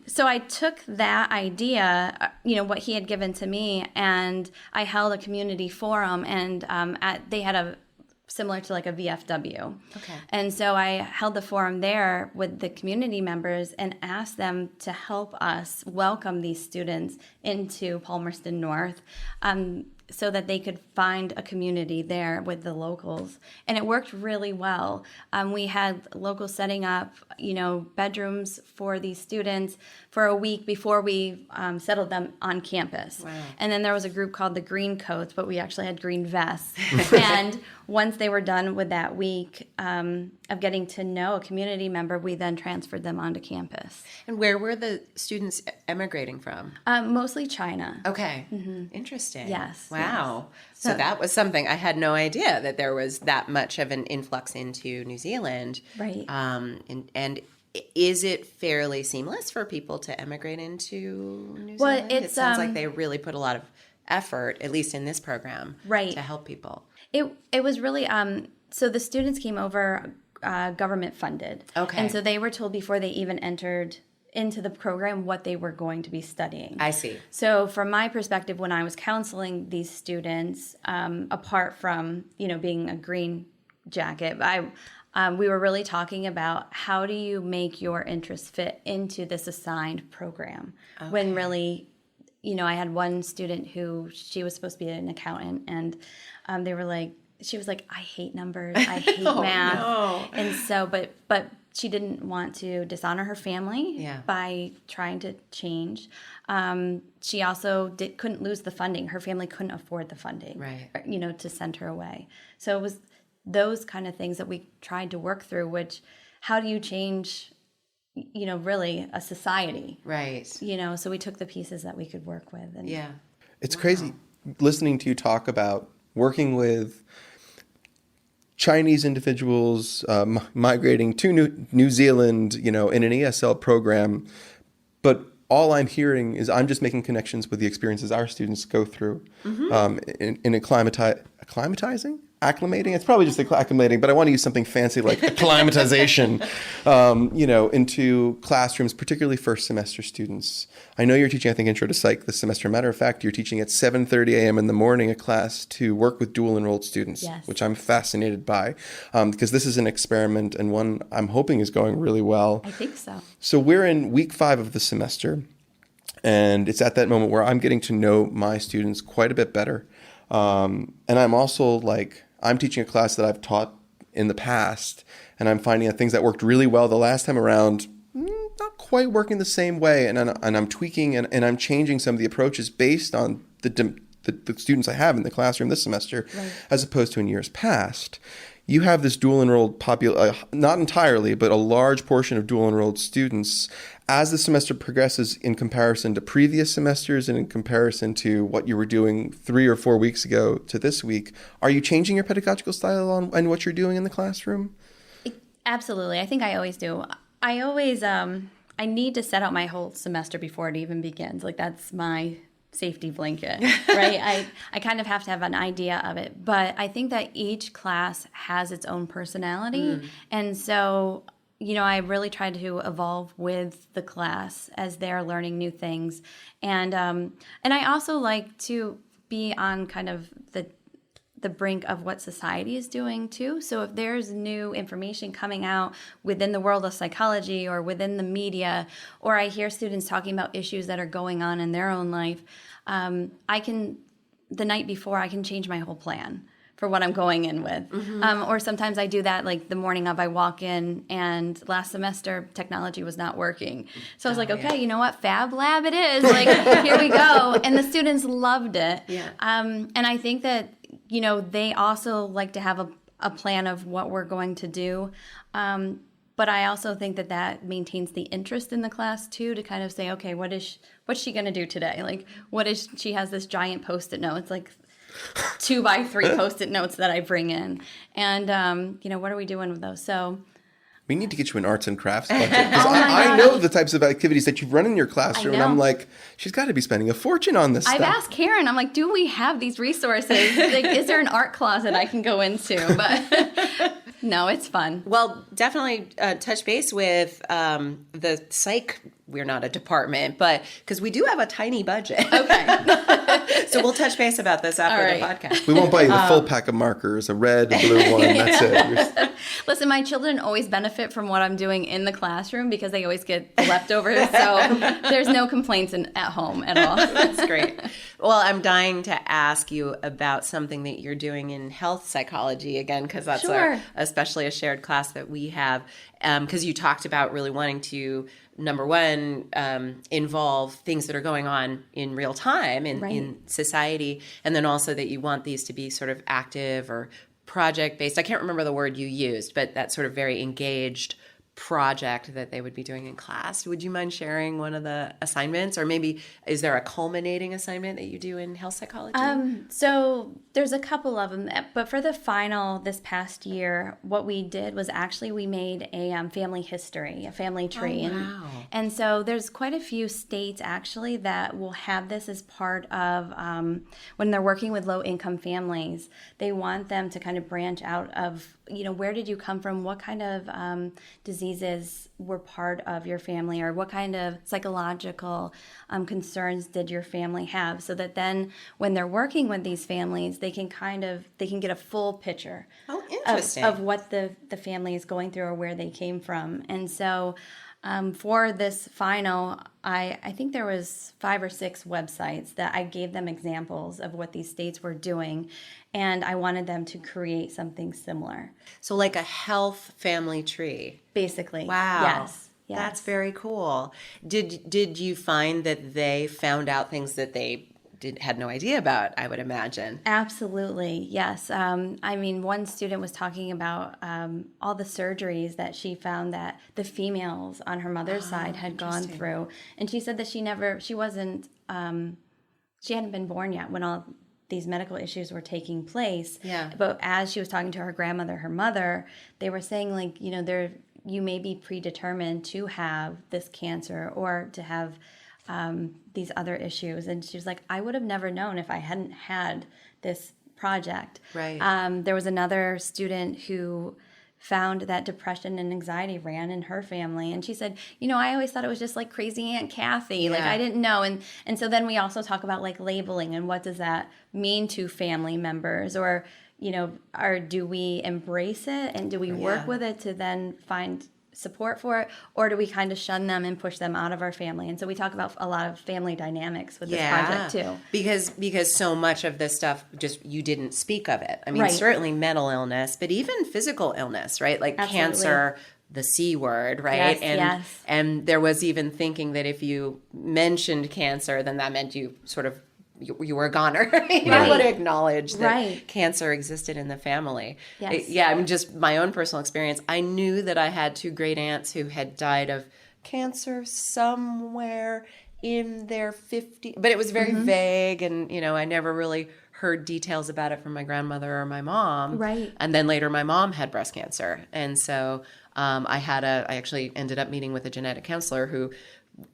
So I took that idea, what he had given to me, and I held a community forum, and they had a similar to like a VFW. Okay. And so I held the forum there with the community members and asked them to help us welcome these students into Palmerston North, so that they could find a community there with the locals. And it worked really well. We had locals setting up, bedrooms for these students for a week before we settled them on campus. Wow. And then there was a group called the Green Coats, but we actually had green vests. And once they were done with that week of getting to know a community member, we then transferred them onto campus. And where were the students emigrating from? Mostly China. Okay. Interesting. Yes. Wow. So that was something I had no idea, that there was that much of an influx into New Zealand. Right. And is it fairly seamless for people to emigrate into New Well, Zealand? It it's, sounds like they really put a lot of effort, at least in this program, Right. to help people. It was really so the students came over government funded. Okay. And so they were told before they even entered into the program what they were going to be studying. I see. So from my perspective, when I was counseling these students, apart from being a green jacket, we were really talking about how do you make your interests fit into this assigned program. Okay. When really, I had one student who she was supposed to be an accountant, and they were like, she was like, I hate numbers, I hate math, no. and so, but she didn't want to dishonor her family by trying to change. She also couldn't lose the funding. Her family couldn't afford the funding, right? To send her away. So it was those kind of things that we tried to work through. Which, how do you change? Really a society, right? So we took the pieces that we could work with, and It's crazy listening to you talk about working with Chinese individuals migrating to New Zealand, in an ESL program. But all I'm hearing is I'm just making connections with the experiences our students go through in acclimatizing? Acclimating? It's probably just acclimating, but I want to use something fancy like acclimatization, into classrooms, particularly first semester students. I know you're teaching, I think, Intro to Psych this semester. Matter of fact, you're teaching at 7:30 a.m. in the morning a class to work with dual enrolled students, which I'm fascinated by, because this is an experiment and one I'm hoping is going really well. I think so. So we're in week 5 of the semester, and it's at that moment where I'm getting to know my students quite a bit better. And I'm also I'm teaching a class that I've taught in the past, and I'm finding that things that worked really well the last time around, not quite working the same way. And I'm tweaking and I'm changing some of the approaches based on the students I have in the classroom this semester, as opposed to in years past. You have this dual enrolled not entirely, but a large portion of dual enrolled students. As the semester progresses, in comparison to previous semesters and in comparison to what you were doing 3 or 4 weeks ago to this week, are you changing your pedagogical style on what you're doing in the classroom? Absolutely. I think I always do. I always I need to set out my whole semester before it even begins. That's my safety blanket, right? I kind of have to have an idea of it. But I think that each class has its own personality. And so I really try to evolve with the class as they're learning new things, and I also like to be on kind of the brink of what society is doing too. So if there's new information coming out within the world of psychology or within the media, or I hear students talking about issues that are going on in their own life, the night before I can change my whole plan for what I'm going in with. Or sometimes I do that the morning of, I walk in and last semester technology was not working. So I was okay, you know what? Fab Lab it is. Here we go. And the students loved it. Yeah. And I think that, they also like to have a plan of what we're going to do. But I also think that maintains the interest in the class too, to kind of say, okay, what's she going to do today? She has this giant Post-it note. It's 2 by 3 Post-it notes that I bring in. And, what are we doing with those? So we need to get you an arts and crafts budget, because I know the types of activities that you've run in your classroom, and I'm like, she's got to be spending a fortune on this I've stuff. asked Karen, I'm like, do we have these resources? Is there an art closet I can go into? But no, it's fun. Well, definitely touch base with the psych we're not a department, but because we do have a tiny budget. Okay. So we'll touch base about this after All the right. podcast. We won't buy you the full pack of markers, a red, a blue one. That's it. Listen, my children always benefit from what I'm doing in the classroom because they always get the leftovers. So there's no complaints at home at all. That's great. Well, I'm dying to ask you about something that you're doing in health psychology again, because that's Sure. especially a shared class that we have. Because you talked about really wanting to, number one, involve things that are going on in real time in society, and then also that you want these to be sort of active or project-based. I can't remember the word you used, but that sort of very engaged project that they would be doing in class. Would you mind sharing one of the assignments, or maybe is there a culminating assignment that you do in health psychology? So there's a couple of them, but for the final this past year, what we did was actually we made a family history, a family tree. Oh, wow. And so there's quite a few states actually that will have this as part of when they're working with low-income families. They want them to kind of branch out of, where did you come from? What kind of diseases were part of your family, or what kind of psychological concerns did your family have, so that then when they're working with these families, they can get a full picture of what the family is going through or where they came from. And so for this final, I think there was 5 or 6 websites that I gave them examples of what these states were doing, and I wanted them to create something similar. So like a health family tree. Basically. Wow. Yes. That's very cool. Did you find that they found out things that they had no idea about, I would imagine? Absolutely, yes. One student was talking about all the surgeries that she found that the females on her mother's side had gone through, and she said that she hadn't been born yet when all these medical issues were taking place. Yeah. But as she was talking to her grandmother, her mother, they were saying you may be predetermined to have this cancer or to have these other issues. And she was like, I would have never known if I hadn't had this project. Right. There was another student who found that depression and anxiety ran in her family. And she said, I always thought it was just like crazy Aunt Kathy. Yeah. Like, I didn't know. And so then we also talk about like labeling and what does that mean to family members, or, do we embrace it and do we work with it to then find support for it, or do we kind of shun them and push them out of our family? And so we talk about a lot of family dynamics with this project too. Because so much of this stuff, just you didn't speak of it. I mean, certainly mental illness, but even physical illness, right? Like cancer, the C word, right? Yes, and there was even thinking that if you mentioned cancer, then that meant you sort of you were a goner. You didn't want to acknowledge that cancer existed in the family. Yes. Just my own personal experience. I knew that I had 2 great aunts who had died of cancer somewhere in their 50s, but it was very vague, and I never really heard details about it from my grandmother or my mom. Right. And then later my mom had breast cancer, and so I actually ended up meeting with a genetic counselor who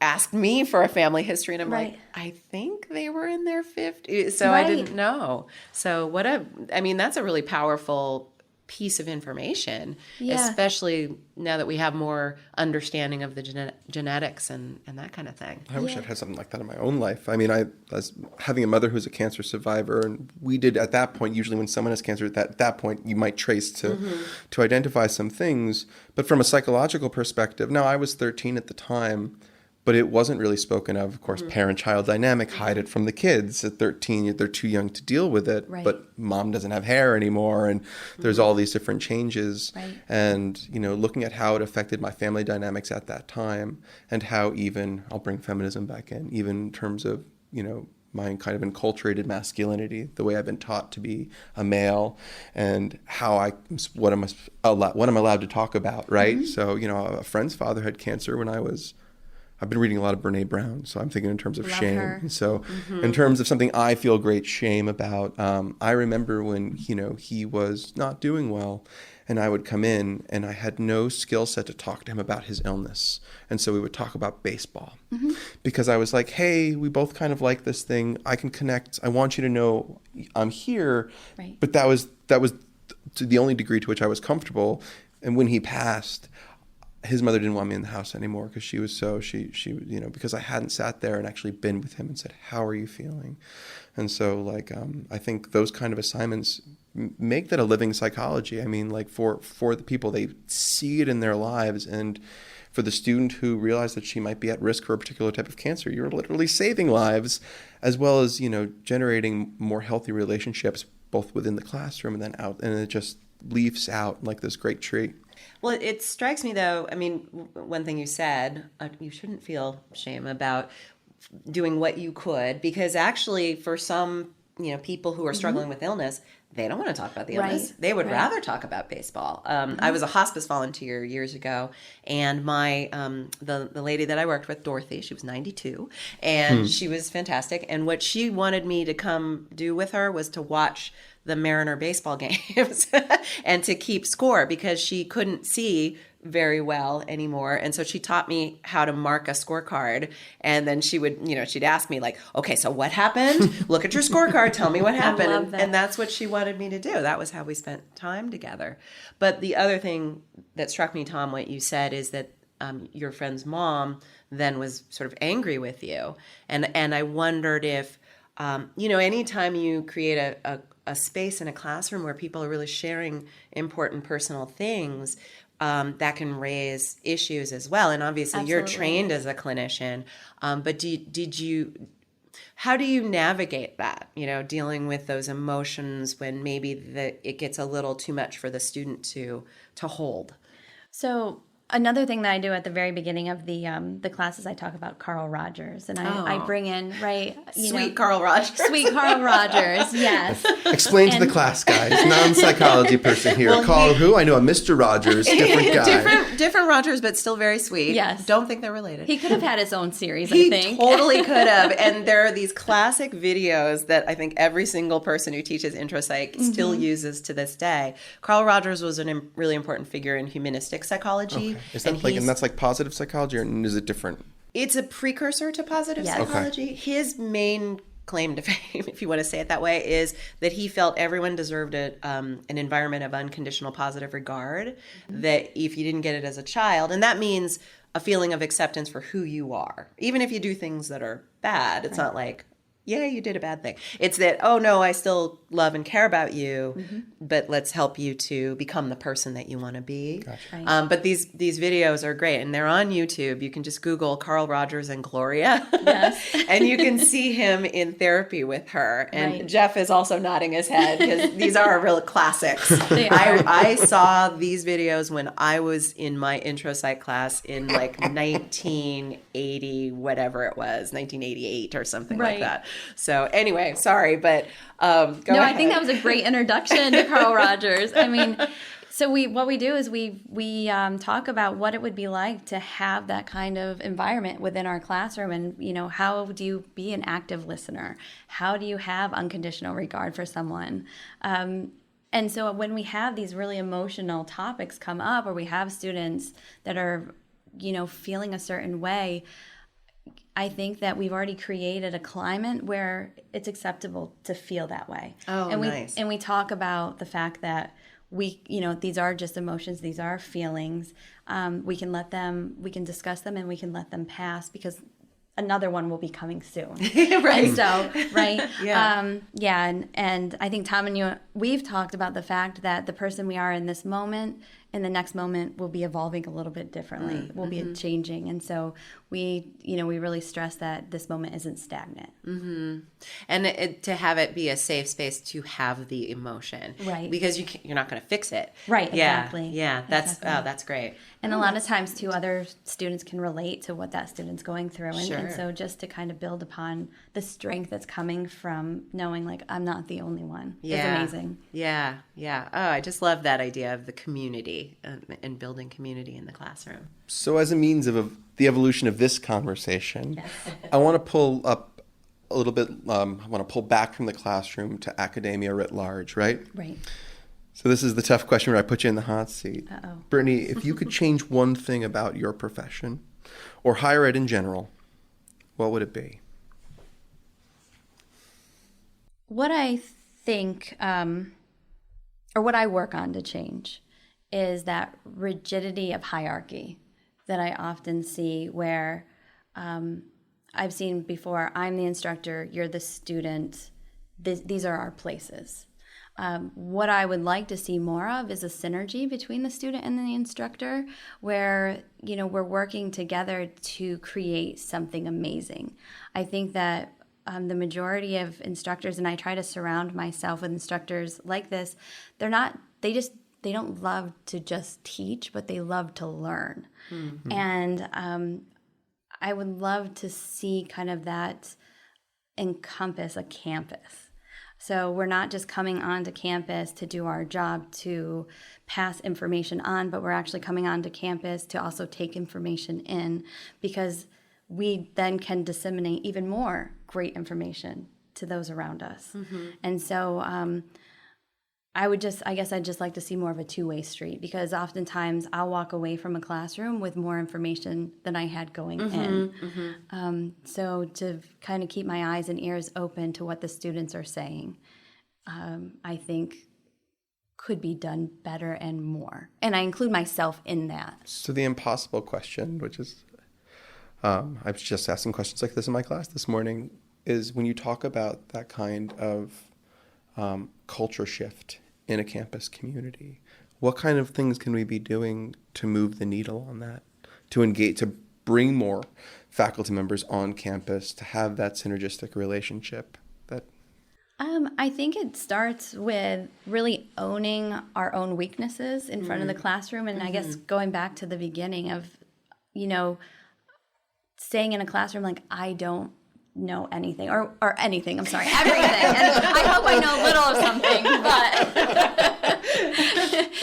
asked me for a family history, and I'm like, I think they were in their 50s, so I didn't know. So that's a really powerful piece of information, especially now that we have more understanding of the genetics and that kind of thing. I wish I'd had something like that in my own life. I mean, I was having a mother who's a cancer survivor, and we did at that point, usually when someone has cancer, at that point you might trace to identify some things. But from a psychological perspective, now I was 13 at the time, but it wasn't really spoken of course, parent-child dynamic, hide it from the kids. At 13, they're too young to deal with it, but mom doesn't have hair anymore, and there's all these different changes. And, looking at how it affected my family dynamics at that time, and how even, I'll bring feminism back in, even in terms of, my kind of enculturated masculinity, the way I've been taught to be a male, and how what am I allowed to talk about, right? So, a friend's father had cancer when I've been reading a lot of Brené Brown, so I'm thinking in terms of shame. Her. And so in terms of something I feel great shame about, I remember when, he was not doing well, and I would come in and I had no skill set to talk to him about his illness. And so we would talk about baseball because I was like, hey, we both kind of like this thing. I can connect. I want you to know I'm here. Right. But that was to the only degree to which I was comfortable. And when he passed, his mother didn't want me in the house anymore because she was so, she because I hadn't sat there and actually been with him and said, how are you feeling? And so like, I think those kind of assignments make that a living psychology. I mean, like for the people, they see it in their lives. And for the student who realized that she might be at risk for a particular type of cancer, you're literally saving lives, as well as, generating more healthy relationships, both within the classroom and then out. And it just leaves out like this great tree. Well, it strikes me, though, I mean, one thing you said, you shouldn't feel shame about doing what you could, because actually for some, people who are struggling with illness, they don't want to talk about the illness. Right. They would rather talk about baseball. I was a hospice volunteer years ago, and my the lady that I worked with, Dorothy, she was 92, and she was fantastic. And what she wanted me to come do with her was to watch the Mariner baseball games and to keep score, because she couldn't see very well anymore. And so she taught me how to mark a scorecard. And then she would, she'd ask me like, okay, so what happened? Look at your scorecard. Tell me what happened. love that. And that's what she wanted me to do. That was how we spent time together. But the other thing that struck me, Tom, what you said is that your friend's mom then was sort of angry with you. And I wondered if, anytime you create a space in a classroom where people are really sharing important personal things, that can raise issues as well. And obviously Absolutely. You're trained as a clinician, but how do you navigate that, dealing with those emotions when maybe it gets a little too much for the student to hold? So another thing that I do at the very beginning of the classes, I talk about Carl Rogers, and I bring in, right, Sweet Carl Rogers. Sweet Carl Rogers, yes. Explain to the class, guys. Non-psychology person here. Well, Call who? I know a Mr. Rogers, different guy. different Rogers, but still very sweet. Yes. Don't think they're related. He could have had his own series, He I think. totally could have. And there are these classic videos that I think every single person who teaches intro psych still uses to this day. Carl Rogers was a really important figure in humanistic psychology. Okay. Is that and that's like positive psychology, or is it different? It's a precursor to positive Yes. psychology. Okay. His main claim to fame, if you want to say it that way, is that he felt everyone deserved an environment of unconditional positive regard, that if you didn't get it as a child, and that means a feeling of acceptance for who you are. Even if you do things that are bad, it's not like, yeah, you did a bad thing. It's that, oh no, I still love and care about you, but let's help you to become the person that you want to be. Gotcha. Right. But these videos are great, and they're on YouTube. You can just Google Carl Rogers and Gloria, Yes. and you can see him in therapy with her. And Right. Jeff is also nodding his head because these are real classics. They are. I saw these videos when I was in my intro psych class in like 1980, whatever it was, 1988 or something like Right. that. So anyway, sorry, but go ahead. I think that was a great introduction to Carl Rogers. I mean, so what we do is we talk about what it would be like to have that kind of environment within our classroom, and how do you be an active listener? How do you have unconditional regard for someone? And so when we have these really emotional topics come up, or we have students that are feeling a certain way, I think that we've already created a climate where it's acceptable to feel that way. Oh, and nice. And we talk about the fact that these are just emotions, these are feelings. We can discuss them, and we can let them pass, because another one will be coming soon. Right. And so, right? Yeah. And I think Tom and you, we've talked about the fact that the person we are in this moment, in the next moment, will be evolving a little bit differently. Will be changing. And so we really stress that this moment isn't stagnant. And to have it be a safe space to have the emotion, Right. Because you're not going to fix it, Right, Yeah, exactly. yeah. That's Exactly. that's great. And a lot of times, too, other students can relate to what that student's going through. And, Sure. and so just to kind of build upon the strength that's coming from knowing, like, I'm not the only one is amazing. Yeah, yeah. Oh, I just love that idea of the community and building community in the classroom. So as a means of the evolution of this conversation, I want to pull up a little bit, I want to pull back from the classroom to academia writ large, right? Right. So this is the tough question where I put you in the hot seat. Uh-oh. Brittney, if you could change one thing about your profession or higher ed in general, what would it be? What I think, or what I work on to change, is that rigidity of hierarchy. that I often see where I've seen before, I'm the instructor, you're the student, these are our places. What I would like to see more of is a synergy between the student and the instructor where, we're working together to create something amazing. I think that the majority of instructors, and I try to surround myself with instructors like this, they don't love to just teach, but they love to learn. Mm-hmm. And I would love to see kind of that encompass a campus. So we're not just coming onto campus to do our job to pass information on, but we're actually coming onto campus to also take information in, because we then can disseminate even more great information to those around us. Mm-hmm. And so I'd just like to see more of a two-way street, because oftentimes I'll walk away from a classroom with more information than I had going in. Mm-hmm. So to kind of keep my eyes and ears open to what the students are saying, I think could be done better and more. And I include myself in that. So the impossible question, which is, I was just asking questions like this in my class this morning, is when you talk about that kind of culture shift in a campus community, what kind of things can we be doing to move the needle on that, to engage, to bring more faculty members on campus, to have that synergistic relationship? I think it starts with really owning our own weaknesses in front of the classroom, and I guess going back to the beginning of, staying in a classroom like, I don't know anything or anything. I'm sorry, everything. And I hope I know little of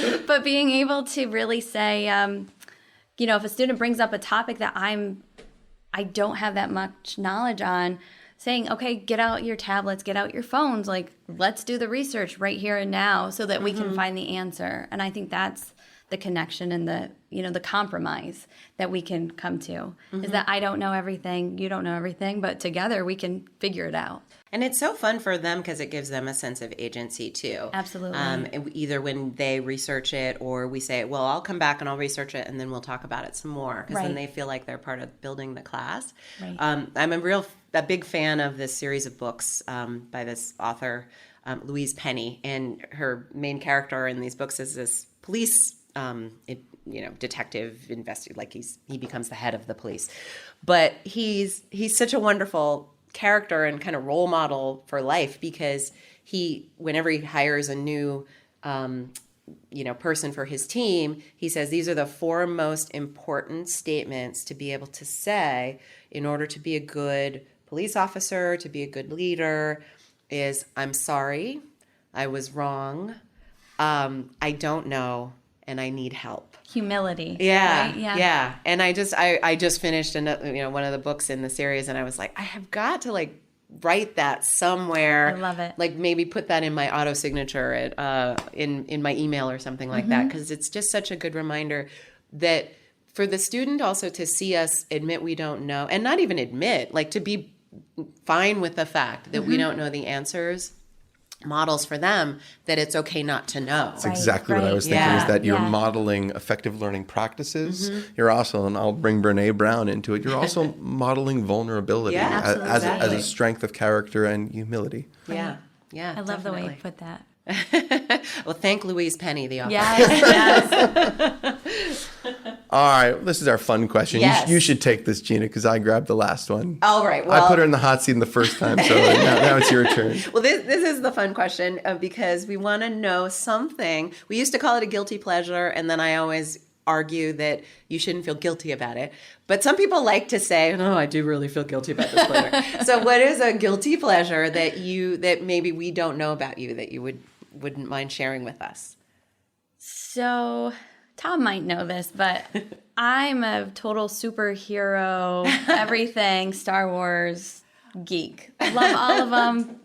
something, but being able to really say, if a student brings up a topic that I don't have that much knowledge on, saying, okay, get out your tablets, get out your phones, like, let's do the research right here and now so that we can find the answer. And I think that's the connection and the compromise that we can come to, is that I don't know everything, you don't know everything, but together we can figure it out. And it's so fun for them because it gives them a sense of agency too. Absolutely. Either when they research it, or we say, well, I'll come back and I'll research it and then we'll talk about it some more, because then they feel like they're part of building the class. Right. I'm a big fan of this series of books by this author, Louise Penny, and her main character in these books is this police detective investigator, like he becomes the head of the police. But he's such a wonderful character and kind of role model for life, because whenever he hires a new person for his team, he says these are the 4 most important statements to be able to say in order to be a good police officer, to be a good leader, is I'm sorry, I was wrong, I don't know, and I need help. Humility. Yeah, right? yeah. And I just finished one of the books in the series, and I was like, I have got to write that somewhere. I love it. Maybe put that in my auto signature in my email or something like that, because it's just such a good reminder that for the student also to see us admit we don't know, and not even admit, to be fine with the fact that we don't know the answers, models for them that it's okay not to know. That's exactly what I was thinking, is that you're modeling effective learning practices. You're also, and I'll bring Brené Brown into it, you're also modeling vulnerability as a strength of character and humility. Yeah, yeah. I love the way you put that. Well, thank Louise Penny, the author. Yes. All right, this is our fun question. Yes. You should take this, Gina, because I grabbed the last one. All right. Well, I put her in the hot seat in the first time, so now it's your turn. Well, this is the fun question because we want to know something. We used to call it a guilty pleasure, and then I always argue that you shouldn't feel guilty about it. But some people like to say, "No, I do really feel guilty about this pleasure." So, what is a guilty pleasure that maybe we don't know about you that you wouldn't mind sharing with us? So, Tom might know this, but I'm a total superhero, everything Star Wars geek. Love all of them,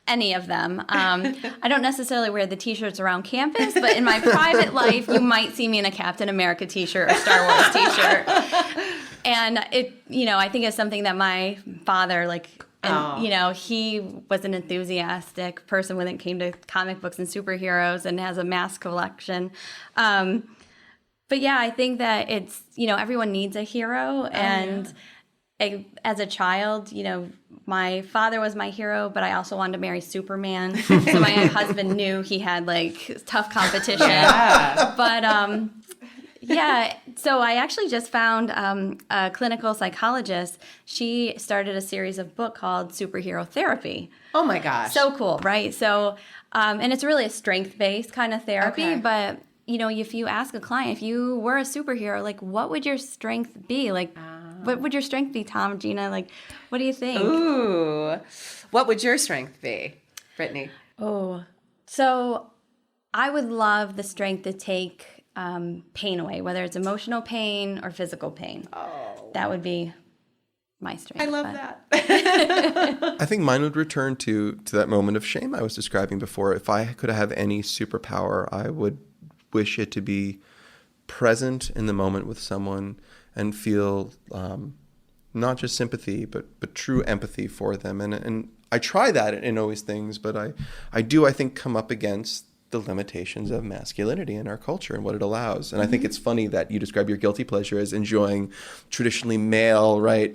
any of them. I don't necessarily wear the t-shirts around campus, but in my private life, you might see me in a Captain America t-shirt or Star Wars t-shirt. And I think it's something that my father, he was an enthusiastic person when it came to comic books and superheroes, and has a mass collection. But yeah, I think that it's, everyone needs a hero. And as a child, my father was my hero, but I also wanted to marry Superman. So my husband knew he had like tough competition. But yeah, so I actually just found a clinical psychologist. She started a series of book called Superhero Therapy. Oh my gosh. So cool, right? So, and it's really a strength-based kind of therapy, but if you ask a client, if you were a superhero, like what would your strength be? Like, what would your strength be, Tom, Gina? Like, what do you think? Ooh. What would your strength be, Brittney? Oh, so I would love the strength to take pain away, whether it's emotional pain or physical pain. Oh. That would be my strength. I love that. I think mine would return to that moment of shame I was describing before. If I could have any superpower, I would wish it to be present in the moment with someone and feel not just sympathy, but true empathy for them. And I try that in always things, but I think, come up against the limitations of masculinity in our culture and what it allows. And I think it's funny that you describe your guilty pleasure as enjoying traditionally male, right,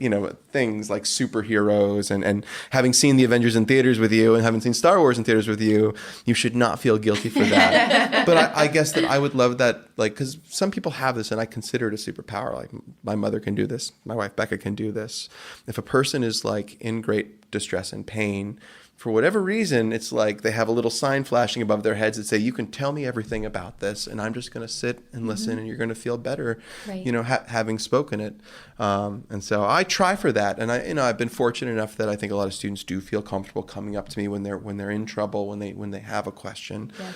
things like superheroes and having seen the Avengers in theaters with you and having seen Star Wars in theaters with you, you should not feel guilty for that. But I guess that I would love that, like, because some people have this and I consider it a superpower. Like my mother can do this. My wife Becca can do this. If a person is like in great distress and pain, for whatever reason, it's like they have a little sign flashing above their heads that say, you can tell me everything about this, and I'm just going to sit and listen, and you're going to feel better, right. Having spoken it. And so I try for that. And I've been fortunate enough that I think a lot of students do feel comfortable coming up to me when they're in trouble, when they have a question. Yes.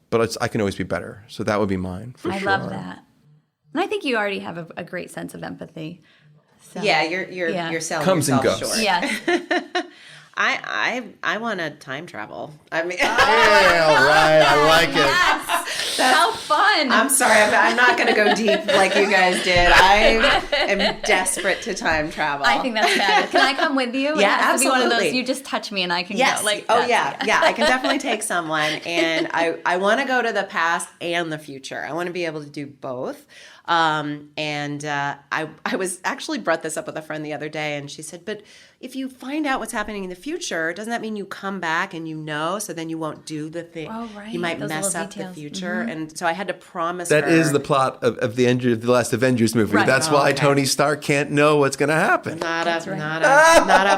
But I can always be better. So that would be mine, for sure. I love that. And I think you already have a great sense of empathy. So, yeah, you're selling comes yourself and goes. short. Yes. I want to time travel. I mean, yeah, right. I like it. Yes. How fun! I'm sorry, I'm not going to go deep like you guys did. I am desperate to time travel. I think that's fabulous. Can I come with you? Yeah, absolutely. To be one of those, you just touch me and I can yes. go. Like, yeah. I can definitely take someone, and I want to go to the past and the future. I want to be able to do both. I was actually brought this up with a friend the other day, and she said, but if you find out what's happening in the future, doesn't that mean you come back and so then you won't do the thing? Oh, right. You might Those mess little up details. the future. Mm-hmm. And so I had to promise that her. That is the plot of the last Avengers movie. Right. That's why Tony Stark can't know what's going to happen. Not up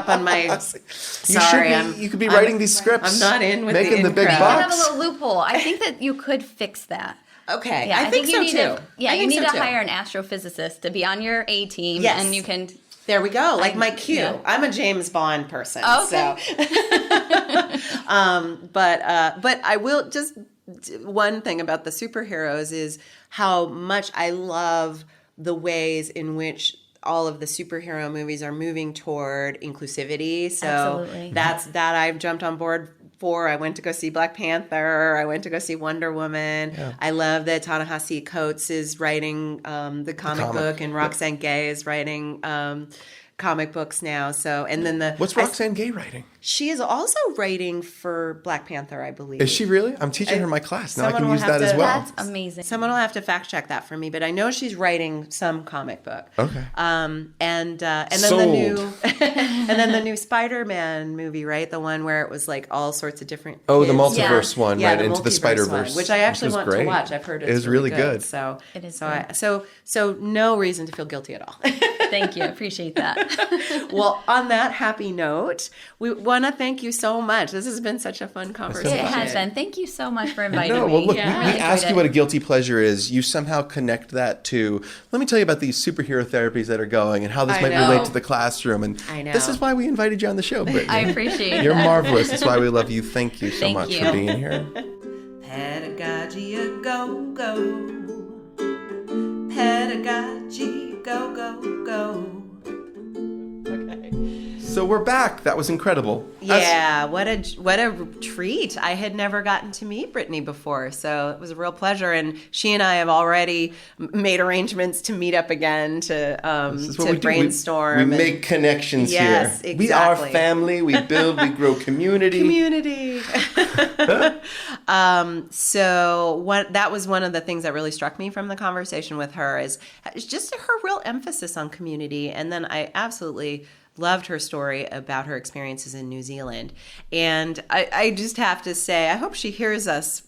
on my... Sorry. You could be writing these scripts. I'm not in with making the big bucks. You have a little loophole. I think that you could fix that. Okay, yeah, I think so too. You need to hire an astrophysicist to be on your A team, yes. and you can. There we go. Like my Q. Yeah. I'm a James Bond person. Okay. So. But I will just one thing about the superheroes is how much I love the ways in which all of the superhero movies are moving toward inclusivity. So absolutely. That I've jumped on board for. I went to go see Black Panther. I went to go see Wonder Woman. Yeah. I love that Ta-Nehisi Coates is writing the comic book, and Roxane Gay is writing comic books now. So, and then what's Roxane Gay writing? She is also writing for Black Panther, I believe. Is she really? I'm teaching her my class. Now I can use that as well. That's amazing. Someone will have to fact check that for me, but I know she's writing some comic book. Okay. And then Sold. the new Spider-Man movie, right? The one where it was like all sorts of different Oh, kids. the multiverse one, yeah, right? Into the Spider-Verse. One, which I actually want great. to watch. I've heard it was really good. So it is. So no reason to feel guilty at all. Thank you. Appreciate that. Well, on that happy note, we want to thank you so much. This has been such a fun conversation. It has been. Thank you so much for inviting me. Well, look, we ask you what a guilty pleasure is. You somehow connect that to, let me tell you about these superhero therapies that are going and how this might relate to the classroom. And this is why we invited you on the show, Brittney. I appreciate it. You're marvelous. That's why we love you. Thank you so much for being here. Pedagogy a go-go. Pedagogy go-go-go. Okay. So we're back. That was incredible. Yeah, what a treat. I had never gotten to meet Brittney before, so it was a real pleasure. And she and I have already made arrangements to meet up again to brainstorm. We make connections here. Exactly. We are family. We build. We grow community. That was one of the things that really struck me from the conversation with her is just her real emphasis on community. And then I absolutely loved her story about her experiences in New Zealand. And I just have to say, I hope she hears us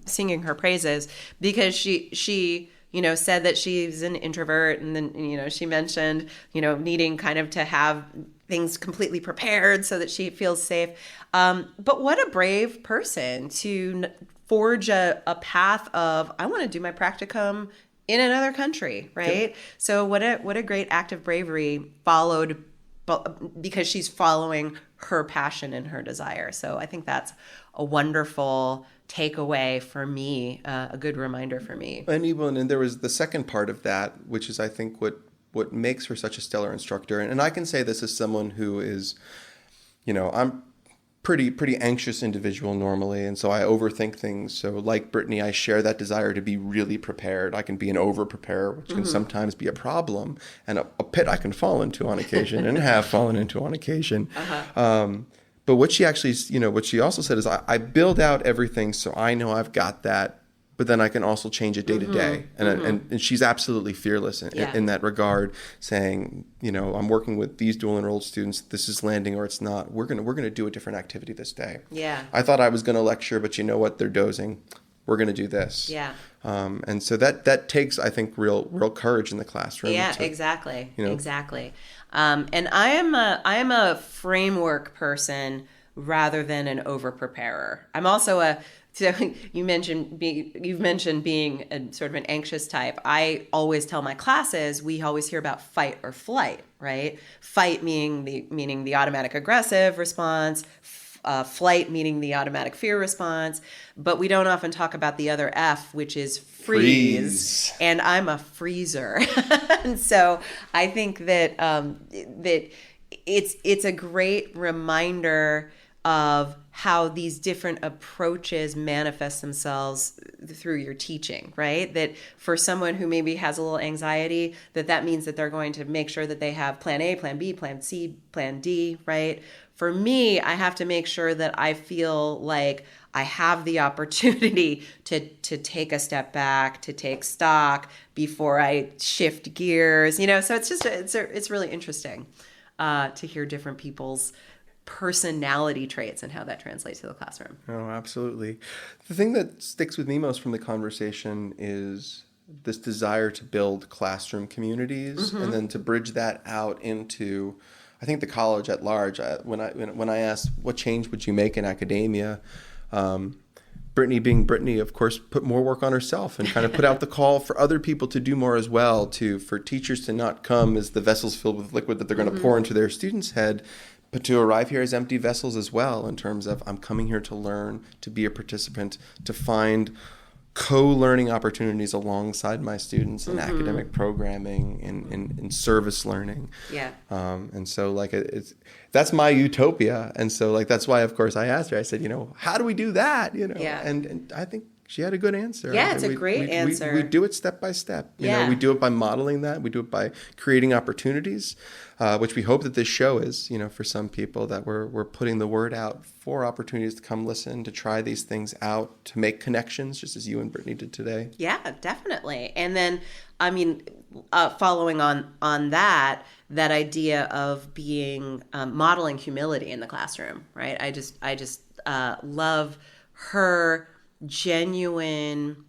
singing her praises, because she said that she's an introvert. And then, she mentioned, needing kind of to have things completely prepared so that she feels safe. But what a brave person to forge a path of, I want to do my practicum in another country, right? Yep. So what a great act of bravery followed, because she's following her passion and her desire. So I think that's a wonderful takeaway for me, a good reminder for me. And there was the second part of that, which is, I think, what makes her such a stellar instructor. And I can say this as someone who is, I'm pretty anxious individual normally, and so I overthink things. So like Brittney, I share that desire to be really prepared. I can be an over-preparer, which can sometimes be a problem, and a pit I can fall into on occasion and have fallen into on occasion. But what she actually, what she also said is, I build out everything so I know I've got that, but then I can also change it day to day. And she's absolutely fearless in that regard, saying, I'm working with these dual enrolled students. This is landing or it's not. We're gonna do a different activity this day. Yeah. I thought I was gonna lecture, but you know what? They're dozing. We're gonna do this. Yeah. And so that takes, I think, real courage in the classroom. Yeah, exactly. Exactly. And I am a framework person rather than an over preparer. I'm also so you've mentioned being a sort of an anxious type. I always tell my classes, we always hear about fight or flight, right? Fight meaning the automatic aggressive response, flight meaning the automatic fear response, but we don't often talk about the other F, which is freeze. And I'm a freezer. And so I think that that it's a great reminder of how these different approaches manifest themselves through your teaching, right? That for someone who maybe has a little anxiety, that means that they're going to make sure that they have plan A, plan B, plan C, plan D, right? For me, I have to make sure that I feel like I have the opportunity to take a step back, to take stock before I shift gears, so it's really interesting to hear different people's personality traits and how that translates to the classroom. Oh, absolutely. The thing that sticks with me most from the conversation is this desire to build classroom communities and then to bridge that out into, I think, the college at large. When I asked what change would you make in academia, Brittney, being Brittney, of course, put more work on herself and kind of put out the call for other people to do more as well, for teachers to not come as the vessels filled with liquid that they're going to pour into their students' head, but to arrive here as empty vessels as well, in terms of, I'm coming here to learn, to be a participant, to find co-learning opportunities alongside my students in academic programming, in service learning. Yeah. And so that's my utopia. And so that's why, of course, I asked her, I said, how do we do that? Yeah. And I think she had a good answer. Yeah, it's a great answer. We do it step by step. We do it by modeling that. We do it by creating opportunities, which we hope that this show is, for some people, that we're putting the word out for opportunities to come listen, to try these things out, to make connections, just as you and Brittney did today. Yeah, definitely. And then, following on that idea of being modeling humility in the classroom, right? I just love her genuine.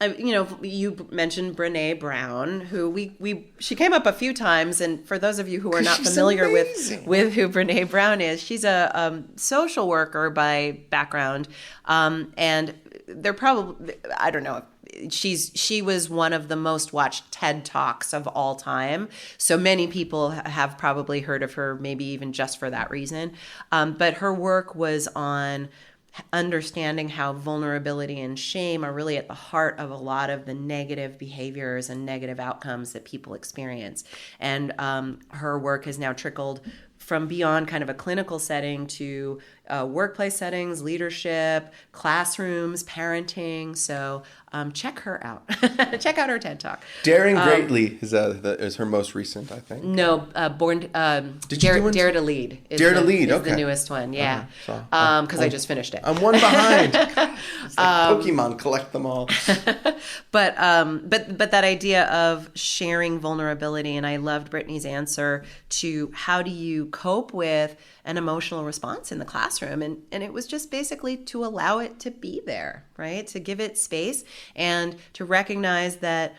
You mentioned Brené Brown, who she came up a few times, and for those of you who are not familiar with who Brené Brown is, she's a social worker by background, and they're probably, I don't know, she was one of the most watched TED Talks of all time. So many people have probably heard of her, maybe even just for that reason. But her work was on understanding how vulnerability and shame are really at the heart of a lot of the negative behaviors and negative outcomes that people experience. And her work has now trickled from beyond kind of a clinical setting to workplace settings, leadership, classrooms, parenting. So check her out. Check out her TED Talk. Daring Greatly is her most recent, I think. No, Dare to Lead. Dare to Lead, is okay. the newest one, yeah. Uh-huh. Because I just finished it. I'm one behind. It's like Pokemon, collect them all. But that idea of sharing vulnerability, and I loved Brittney's answer to how do you cope with an emotional response in the classroom, and it was just basically to allow it to be there, right? To give it space and to recognize that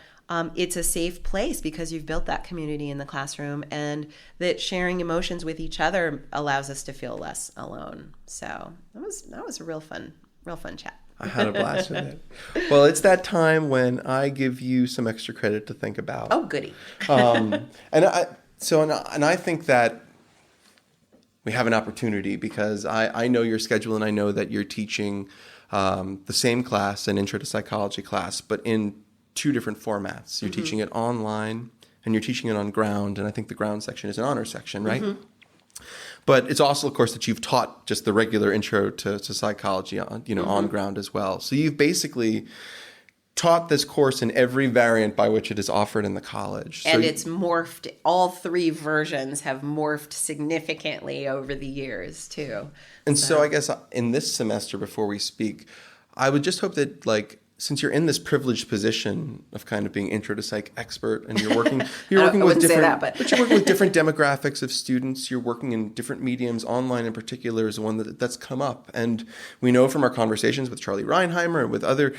it's a safe place because you've built that community in the classroom, and that sharing emotions with each other allows us to feel less alone. So that was a real fun chat. I had a blast with it. Well, it's that time when I give you some extra credit to think about. Oh, goody. And I think that we have an opportunity because I know your schedule, and I know that you're teaching the same class, an Intro to Psychology class, but in 2 different formats. You're teaching it online and you're teaching it on ground, and I think the ground section is an honor section, right? Mm-hmm. But it's also, of course, that you've taught just the regular Intro to Psychology on, on ground as well. So you've basically taught this course in every variant by which it is offered in the college. And it's morphed. All 3 versions have morphed significantly over the years, too. And so I guess in this semester, before we speak, I would just hope that, since you're in this privileged position of kind of being Intro to Psych expert, and you're working with different, but you're working with different demographics of students. You're working in different mediums. Online, in particular, is one that's come up, and we know from our conversations with Charlie Reinheimer and with other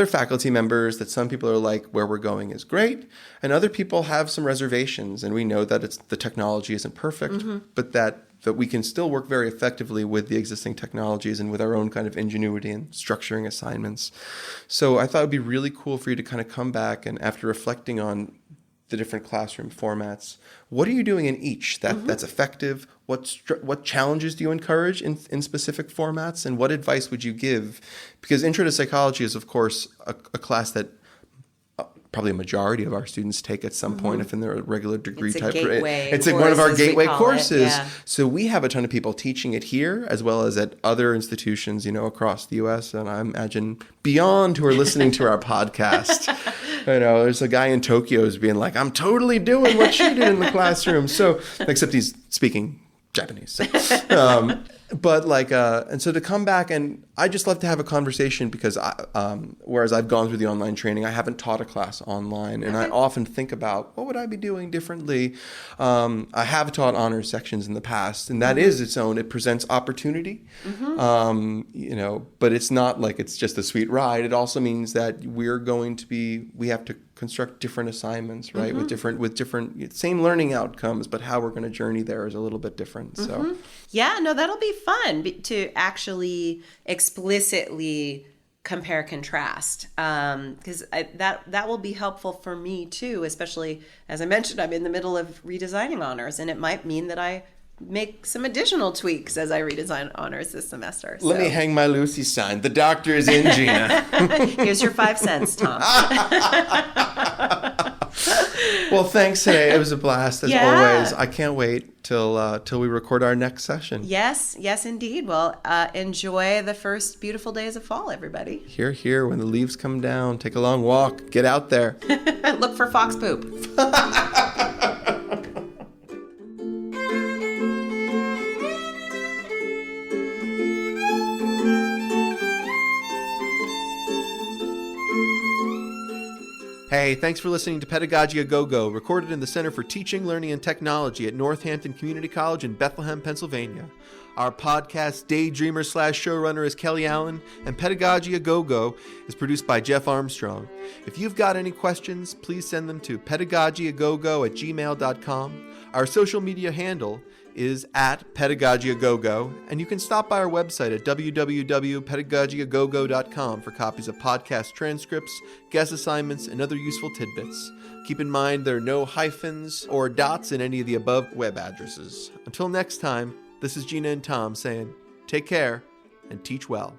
faculty members that some people are like, where we're going is great, and other people have some reservations. And we know that the technology isn't perfect, but that we can still work very effectively with the existing technologies and with our own kind of ingenuity and structuring assignments. So I thought it would be really cool for you to kind of come back, and after reflecting on the different classroom formats, what are you doing in each that's effective? What challenges do you encourage in specific formats, and what advice would you give? Because Intro to Psychology is, of course, a class that probably a majority of our students take at some point, if in their regular degree type. It's like one of our gateway courses. Yeah. So we have a ton of people teaching it here, as well as at other institutions, across the U.S. and I imagine beyond, who are listening to our podcast. There's a guy in Tokyo who's being like, I'm totally doing what she did in the classroom. So, except he's speaking Japanese. So. And so to come back, and I just love to have a conversation because whereas I've gone through the online training, I haven't taught a class online, and I often think about what would I be doing differently. I have taught honors sections in the past, and that is it presents opportunity, but it's not like it's just a sweet ride. It also means that we have to construct different assignments, right? With different same learning outcomes, but how we're going to journey there is a little bit different. So yeah, no, that'll be fun to actually explicitly compare contrast, because that will be helpful for me too, especially as I mentioned, I'm in the middle of redesigning honors, and it might mean that I make some additional tweaks as I redesign honors this semester. Let me hang my Lucy sign. The doctor is in, Gina. Here's your 5 cents, Tom. Well, thanks today. It was a blast as always. I can't wait till we record our next session. Yes, indeed. Well, enjoy the first beautiful days of fall, everybody. Here, when the leaves come down, take a long walk. Get out there. Look for fox poop. Hey, thanks for listening to Pedagogy A Go-Go, recorded in the Center for Teaching, Learning, and Technology at Northampton Community College in Bethlehem, Pennsylvania. Our podcast daydreamer/showrunner is Kelly Allen, and Pedagogy A Go-Go is produced by Jeff Armstrong. If you've got any questions, please send them to pedagogyagogo@gmail.com. Our social media handle is @pedagogyagogo, and you can stop by our website at www.pedagogyagogo.com for copies of podcast transcripts, guest assignments, and other useful tidbits. Keep in mind there are no hyphens or dots in any of the above web addresses. Until next time, this is Gina and Tom saying, take care and teach well.